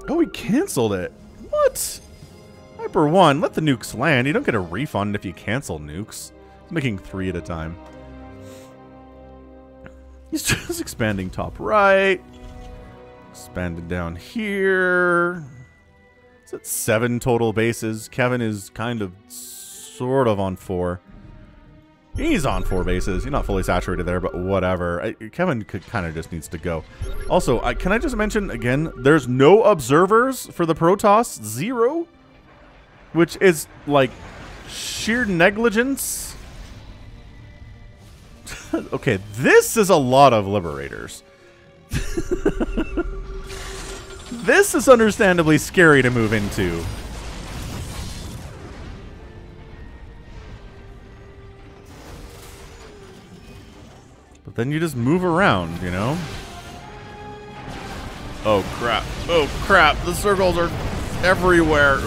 Oh, he canceled it. What? Hyper 1, let the nukes land. You don't get a refund if you cancel nukes. He's making 3 at a time. He's just expanding top right. Expanded down here. It's at 7 total bases. Kevin is kind of, sort of on 4. He's on 4 bases. He's not fully saturated there, but whatever. Kevin kind of just needs to go. Also, can I just mention again, there's no observers for the Protoss. 0. Which is, like, sheer negligence. Okay, this is a lot of Liberators. This is understandably scary to move into. But then you just move around, you know? Oh, crap. Oh, crap. The circles are everywhere.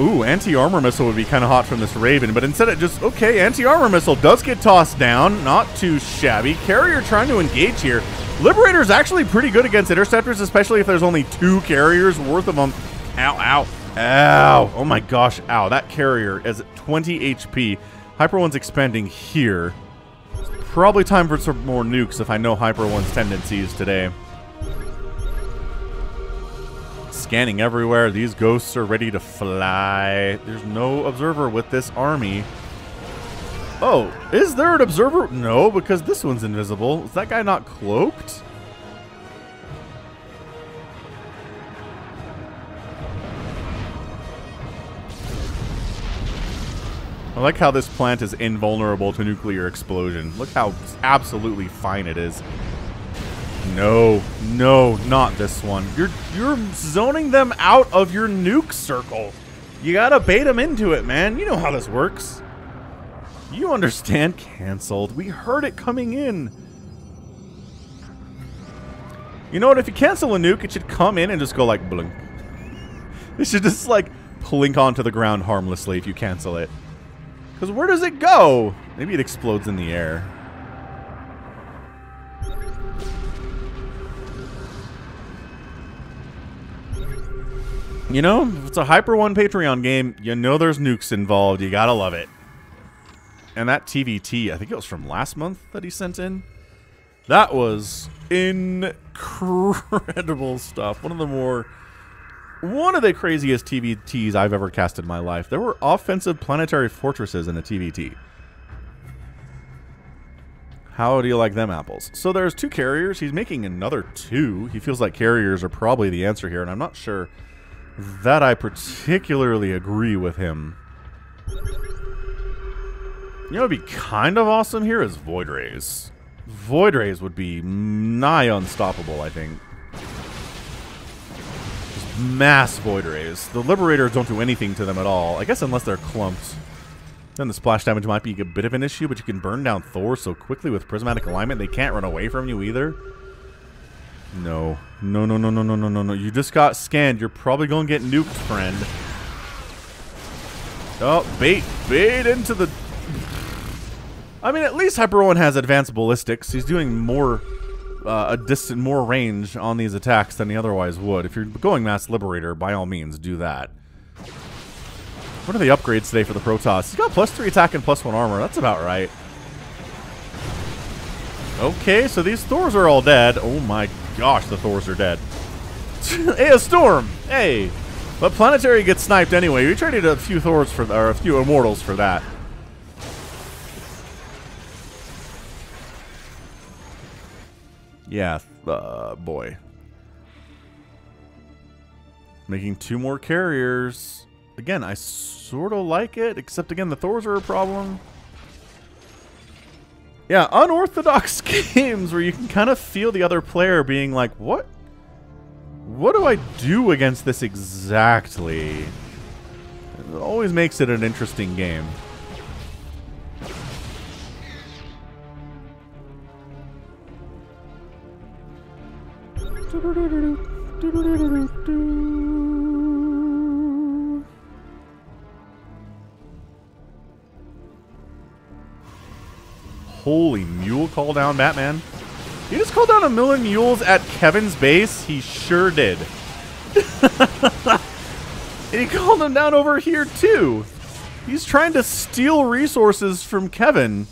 Ooh, anti-armor missile would be kind of hot from this Raven, but instead it just... Okay, anti-armor missile does get tossed down. Not too shabby. Carrier trying to engage here. Liberator's actually pretty good against interceptors, especially if there's only 2 carriers worth of them. Ow, ow, ow. Oh my gosh, ow. That carrier is at 20 HP. Hyper 1's expanding here. It's probably time for some more nukes if I know Hyper 1's tendencies today. Scanning everywhere. These ghosts are ready to fly. There's no observer with this army. Oh, is there an observer? No, because this one's invisible. Is that guy not cloaked? I like how this plant is invulnerable to nuclear explosion. Look how absolutely fine it is. No, no, not this one. You're zoning them out of your nuke circle. You gotta bait them into it, man. You know how this works. You understand. Canceled. We heard it coming in. You know what? If you cancel a nuke, it should come in and just go like blink. It should just like plink onto the ground harmlessly if you cancel it. Because where does it go? Maybe it explodes in the air. You know, if it's a Hyper 1 Patreon game, you know there's nukes involved. You gotta love it. And that TVT, I think it was from last month that he sent in. That was incredible stuff. One of the craziest TVTs I've ever casted in my life. There were offensive planetary fortresses in a TVT. How do you like them apples? So there's 2 carriers. He's making another 2. He feels like carriers are probably the answer here, and I'm not sure that I particularly agree with him. You know what would be kind of awesome here is Void Rays. Void Rays would be nigh unstoppable, I think. Just mass Void Rays. The Liberators don't do anything to them at all. I guess unless they're clumped. Then the splash damage might be a bit of an issue, but you can burn down Thor so quickly with Prismatic Alignment, they can't run away from you either. No. No, no, no, no, no, no, no, no. You just got scanned. You're probably going to get nuked, friend. Oh, bait into the... I mean, at least Hyper 1 has advanced ballistics. He's doing more more range on these attacks than he otherwise would. If you're going Mass Liberator, by all means, do that. What are the upgrades today for the Protoss? He's got +3 attack and +1 armor. That's about right. Okay, so these Thors are all dead. Oh my gosh, the Thors are dead. Hey, a Storm! Hey! But Planetary gets sniped anyway. We traded a few Thors for, or a few Immortals for that. Yeah, boy. Making 2 more carriers. Again, I sort of like it, except again, the Thors are a problem. Yeah, unorthodox games where you can kind of feel the other player being like, what do I do against this exactly? It always makes it an interesting game. Holy mule call down, Batman. He just called down 1,000,000 mules at Kevin's base? He sure did. And he called them down over here too. He's trying to steal resources from Kevin.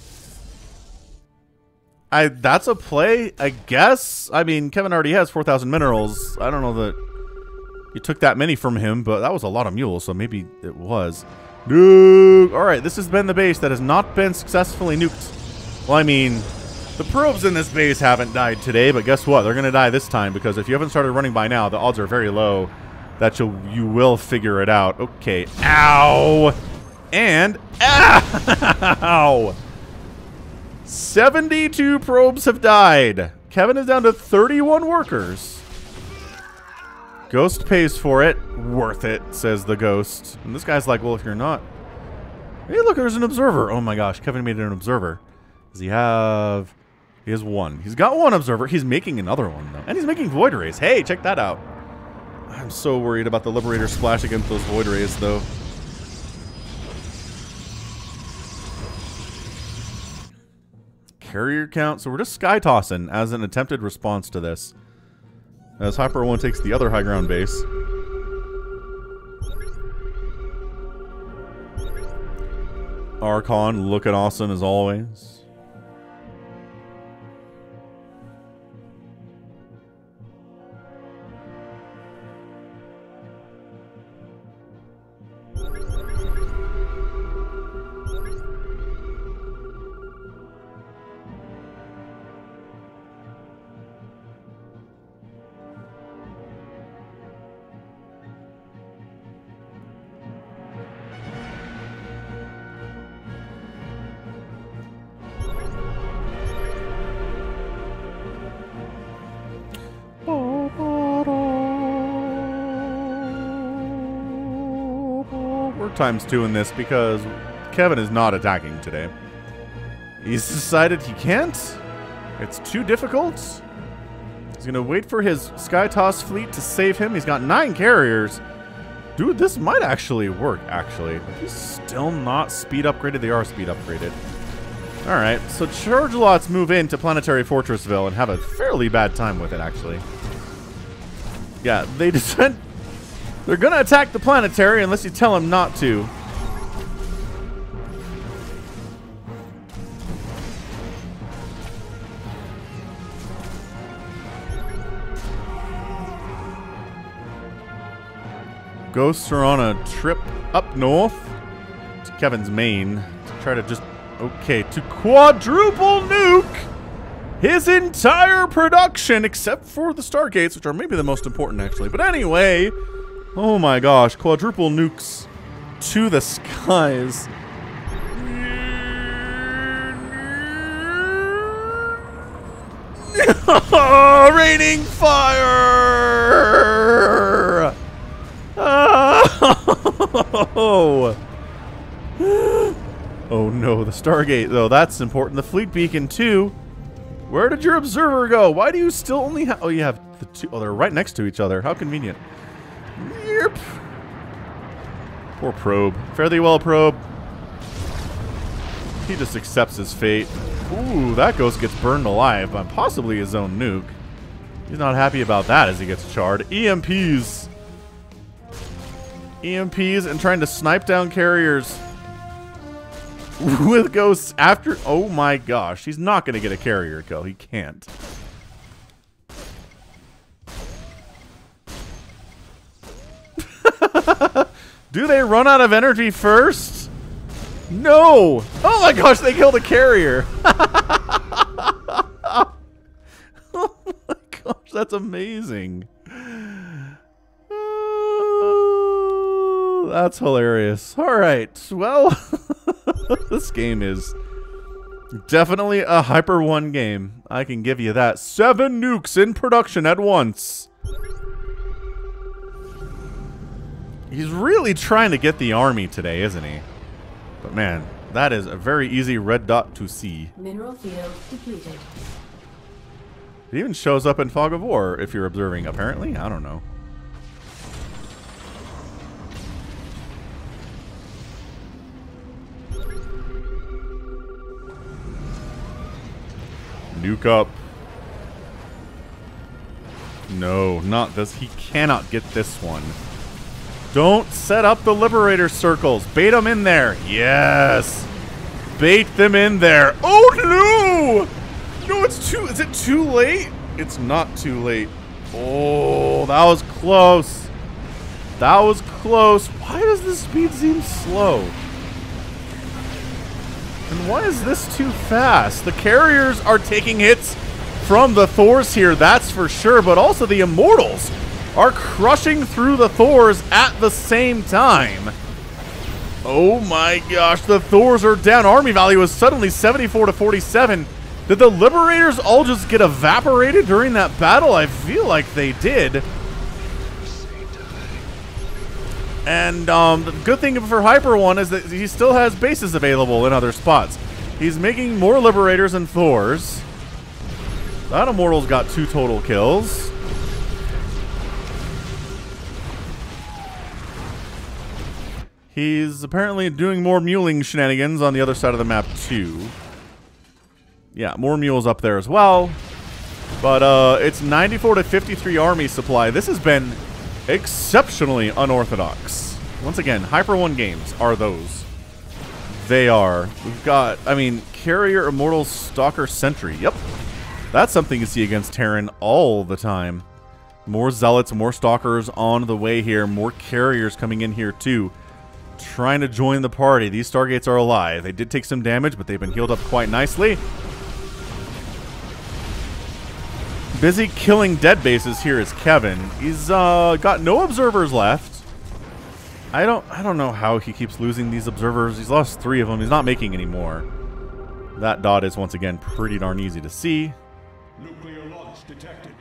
That's a play, I guess. I mean, Kevin already has 4,000 minerals. I don't know that you took that many from him, but that was a lot of mules, so maybe it was. Nuke! Alright, this has been the base that has not been successfully nuked. Well, I mean, the probes in this base haven't died today, but guess what? They're going to die this time, because if you haven't started running by now, the odds are very low that you will figure it out. Okay. Ow! And ow! 72 probes have died. Kevin is down to 31 workers. Ghost pays for it. Worth it, says the Ghost. And this guy's like, well, if you're not... Hey, look, there's an observer. Oh my gosh, Kevin made an observer. Does he have... He has 1. He's got 1 observer. He's making another one, though. And he's making Void Rays. Hey, check that out. I'm so worried about the Liberator splash against those Void Rays, though. Carrier count. So we're just sky tossing as an attempted response to this. As Hyper 1 takes the other high ground base. Archon looking awesome as always. Times 2 in this because Kevin is not attacking today. He's decided he can't. It's too difficult. He's gonna wait for his Sky Toss fleet to save him. He's got 9 carriers. Dude, this might actually work, actually. He's still not speed upgraded. They are speed upgraded. Alright, so Charge Lots move into Planetary Fortressville and have a fairly bad time with it, actually. Yeah, they decide... They're gonna attack the Planetary unless you tell them not to. Ghosts are on a trip up north to Kevin's main to try to just... Okay, to quadruple nuke his entire production, except for the Stargates, which are maybe the most important, actually. But anyway... Oh my gosh, quadruple nukes to the skies. Raining fire! Oh. Oh no, the Stargate, though, that's important. The Fleet Beacon, too. Where did your observer go? Why do you still only have... Oh, you have the 2... Oh, they're right next to each other. How convenient. Yep. Poor Probe. Fare thee well, Probe. He just accepts his fate. Ooh, that ghost gets burned alive by possibly his own nuke. He's not happy about that as he gets charred. EMPs. EMPs and trying to snipe down carriers. With ghosts after... Oh my gosh. He's not going to get a carrier kill. He can't. Do they run out of energy first? No! Oh my gosh, they killed a carrier! Oh my gosh, that's amazing. That's hilarious. Alright, well, this game is definitely a Hyper 1 game. I can give you that. 7 nukes in production at once. He's really trying to get the army today, isn't he? But man, that is a very easy red dot to see. Mineral field depleted. It even shows up in Fog of War if you're observing, apparently. I don't know. Nuke up. No, not this. He cannot get this one. Don't set up the Liberator circles. Bait them in there. Yes. Bait them in there. Oh, no. No, it's too... Is it too late? It's not too late. Oh, that was close. That was close. Why does this speed seem slow? And why is this too fast? The carriers are taking hits from the Thors here, that's for sure. But also the Immortals are crushing through the Thors at the same time. Oh my gosh, the Thors are down. Army value is suddenly 74 to 47. Did the Liberators all just get evaporated during that battle? I feel like they did. And the good thing for Hyper 1 is that he still has bases available in other spots. He's making more Liberators and Thors. That Immortal's got 2 total kills. He's apparently doing more muling shenanigans on the other side of the map, too. Yeah, more mules up there as well. But it's 94 to 53 army supply. This has been exceptionally unorthodox. Once again, Hyper 1 games are those. They are. We've got, I mean, Carrier, Immortal, Stalker, Sentry. Yep. That's something you see against Terran all the time. More Zealots, more Stalkers on the way here. More Carriers coming in here, too. Trying to join the party. These Stargates are alive. They did take some damage, but they've been healed up quite nicely. Busy killing dead bases here is Kevin. He's got no observers left. I don't know how he keeps losing these observers. He's lost 3 of them. He's not making any more. That dot is once again pretty darn easy to see. Nuclear launch detected.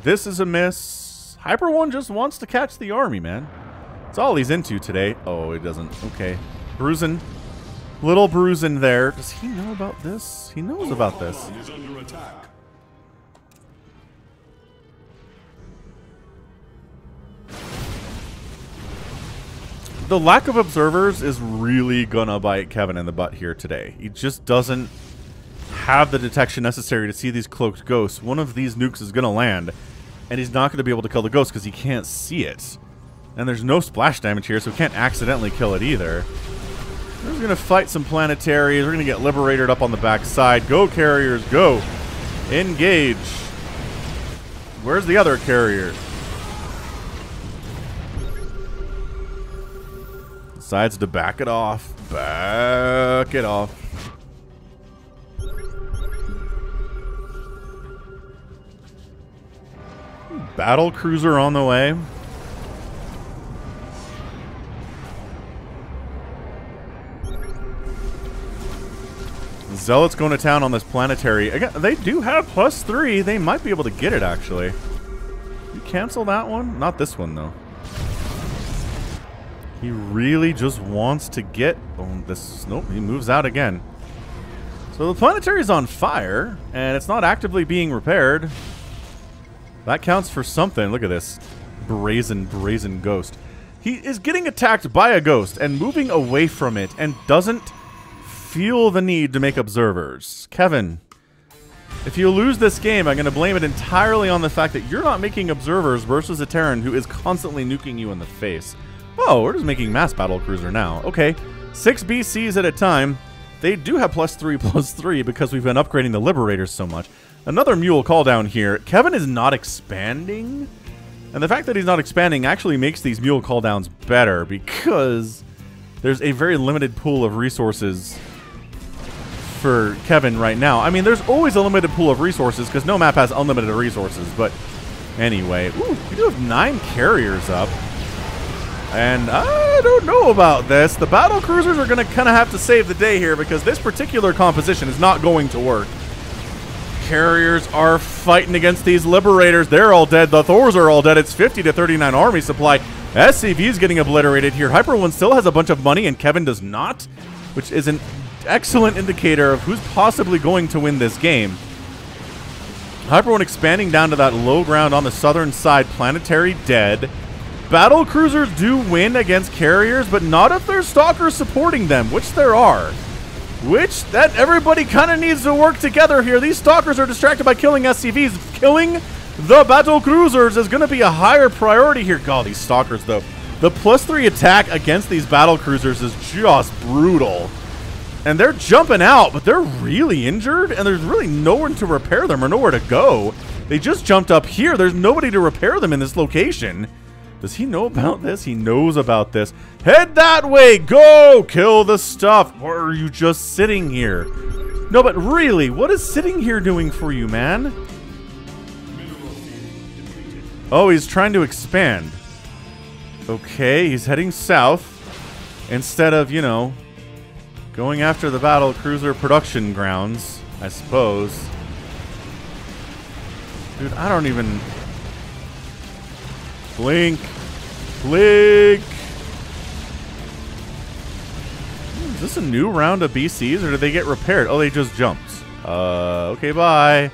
This is a miss. Hyper 1 just wants to catch the army, man. That's all he's into today. Oh, he doesn't. Okay. Bruisin. Little Bruisin there. Does he know about this? He knows about this. Is under attack. The lack of observers is really gonna bite Kevin in the butt here today. He just doesn't have the detection necessary to see these cloaked ghosts. One of these nukes is gonna land, and he's not gonna be able to kill the ghost because he can't see it. And there's no splash damage here, so he can't accidentally kill it either. We're just gonna fight some planetaries. We're gonna get liberated up on the back side. Go, carriers, go. Engage. Where's the other carrier? Decides to back it off. Back it off. Battle cruiser on the way. Zealots going to town on this planetary. Again, they do have +3. They might be able to get it, actually. You cancel that one? Not this one, though. He really just wants to get... Oh, this... Nope, he moves out again. So the planetary is on fire, and it's not actively being repaired. That counts for something. Look at this. brazen ghost. He is getting attacked by a ghost and moving away from it and doesn't feel the need to make observers. Kevin, if you lose this game, I'm going to blame it entirely on the fact that you're not making observers versus a Terran who is constantly nuking you in the face. Oh, we're just making mass battle cruiser now. Okay, 6 BCs at a time. They do have +3/+3 because we've been upgrading the Liberators so much. Another Mule call down here. Kevin is not expanding. And the fact that he's not expanding actually makes these Mule call downs better because there's a very limited pool of resources for Kevin right now. I mean, there's always a limited pool of resources because no map has unlimited resources. But anyway, ooh, we do have 9 carriers up. And I don't know about this. The battle cruisers are going to kind of have to save the day here because this particular composition is not going to work. Carriers are fighting against these Liberators. They're all dead. The Thors are all dead. It's 50 to 39 army supply. SCV is getting obliterated here. Hyper One still has a bunch of money and Kevin does not, which is an excellent indicator of who's possibly going to win this game. Hyper One expanding down to that low ground on the southern side. Planetary dead. Battle cruisers do win against carriers, but not if there's stalkers supporting them, which there are. Which, that everybody kind of needs to work together here. These stalkers are distracted by killing SCVs. Killing the battle cruisers is going to be a higher priority here. God, these stalkers, though. The +3 attack against these battle cruisers is just brutal. And they're jumping out, but they're really injured, and there's really nowhere to repair them or nowhere to go. They just jumped up here. There's nobody to repair them in this location. Does he know about this? He knows about this. Head that way! Go! Kill the stuff! Or are you just sitting here? No, but really, what is sitting here doing for you, man? Oh, he's trying to expand. Okay, he's heading south. Instead of, you know, going after the battle cruiser production grounds, I suppose. Dude, I don't even... Blink. Blink. Is this a new round of BCs or did they get repaired? Oh, they just jumped. Okay, bye.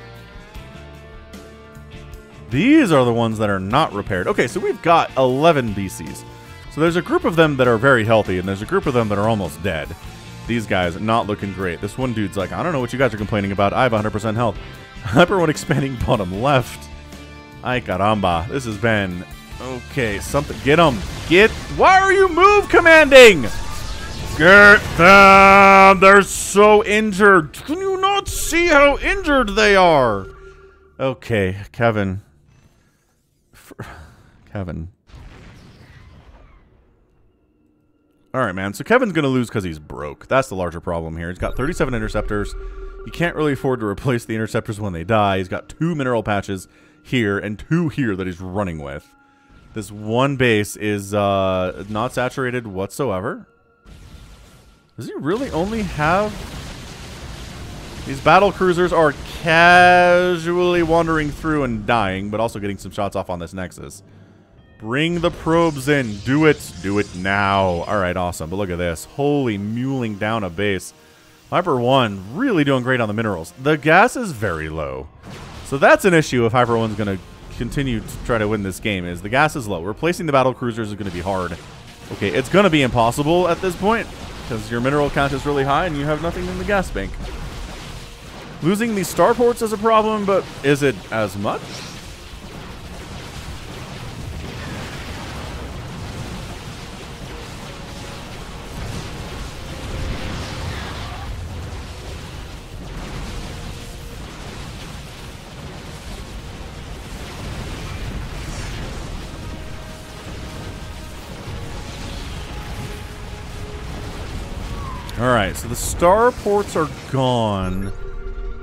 These are the ones that are not repaired. Okay, so we've got 11 BCs. So there's a group of them that are very healthy and there's a group of them that are almost dead. These guys are not looking great. This one dude's like, I don't know what you guys are complaining about. I have 100% health. Hyper One expanding bottom left. Ay caramba. This has been... Okay, something. Get them. Get. Why are you move commanding? Get them. They're so injured. Can you not see how injured they are? Okay, Kevin. Kevin. All right, man. So Kevin's going to lose because he's broke. That's the larger problem here. He's got 37 interceptors. He can't really afford to replace the interceptors when they die. He's got 2 mineral patches here and 2 here that he's running with. This one base is not saturated whatsoever. Does he really only have... These battle cruisers are casually wandering through and dying, but also getting some shots off on this Nexus. Bring the probes in. Do it. Do it now. All right, awesome. But look at this. Holy muling down a base. Hyper One really doing great on the minerals. The gas is very low. So that's an issue if Hyper One's going to continue to try to win this game, is the gas is low. Replacing the battle cruisers is going to be hard. Okay, it's going to be impossible at this point because your mineral count is really high and you have nothing in the gas bank. Losing these starports is a problem, but is it as much? Alright, so the starports are gone.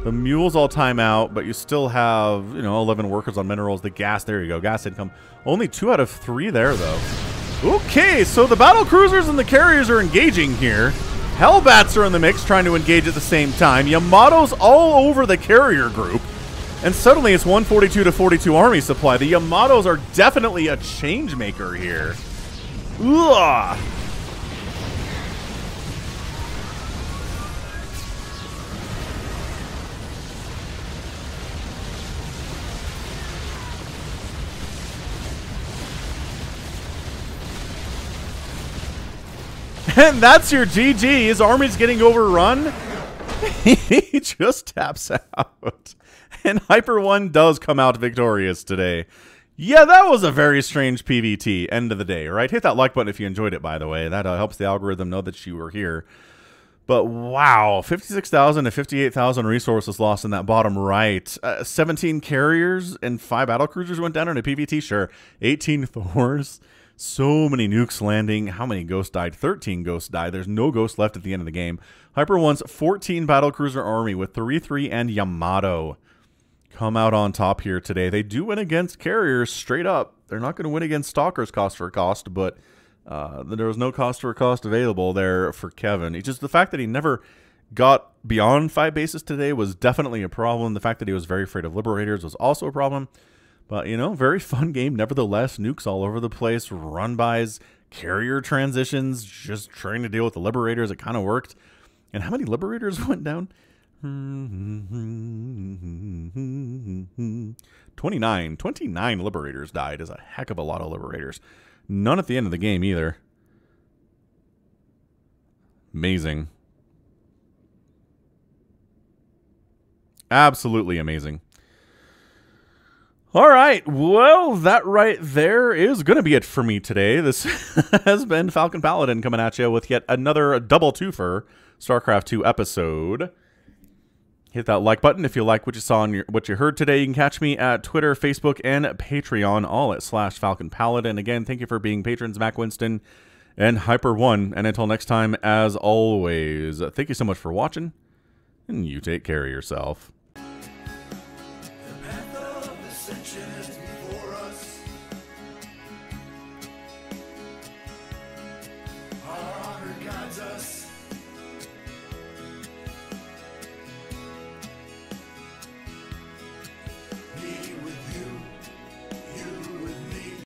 The mules all time out, but you still have, you know, 11 workers on minerals. The gas, there you go, gas income. Only 2 out of 3 there, though. Okay, so the battle cruisers and the carriers are engaging here. Hellbats are in the mix, trying to engage at the same time. Yamato's all over the carrier group. And suddenly it's 142 to 42 army supply. The Yamatos are definitely a change maker here. Ugh. And that's your GG. His army's getting overrun. He just taps out. And Hyper One does come out victorious today. Yeah, that was a very strange PVT. End of the day, right? Hit that like button if you enjoyed it, by the way. That helps the algorithm know that you were here. But wow, 56,000 to 58,000 resources lost in that bottom right. 17 carriers and 5 battlecruisers went down in a PVT, sure. 18 Thors. So many nukes landing. How many ghosts died? 13 ghosts died. There's no ghosts left at the end of the game. Hyper One's 14 battlecruiser army with 3-3 and Yamato come out on top here today. They do win against carriers straight up. They're not going to win against stalkers cost for cost, but there was no cost for cost available there for Kevin. It's just the fact that he never got beyond 5 bases today was definitely a problem. The fact that he was very afraid of Liberators was also a problem. But, you know, very fun game nevertheless. Nukes all over the place, run-bys, carrier transitions, just trying to deal with the Liberators. It kind of worked. And how many Liberators went down? 29. 29 Liberators died is a heck of a lot of Liberators. None at the end of the game either. Amazing. Absolutely amazing. All right, well, that right there is going to be it for me today. This has been Falcon Paladin coming at you with yet another double twofer StarCraft 2 episode. Hit that like button if you like what you saw and what you heard today. You can catch me at Twitter, Facebook, and Patreon, all at /Falcon Paladin. Again, thank you for being patrons, Mac Winston and Hyper One. And until next time, as always, thank you so much for watching, and you take care of yourself. Our honor guides us.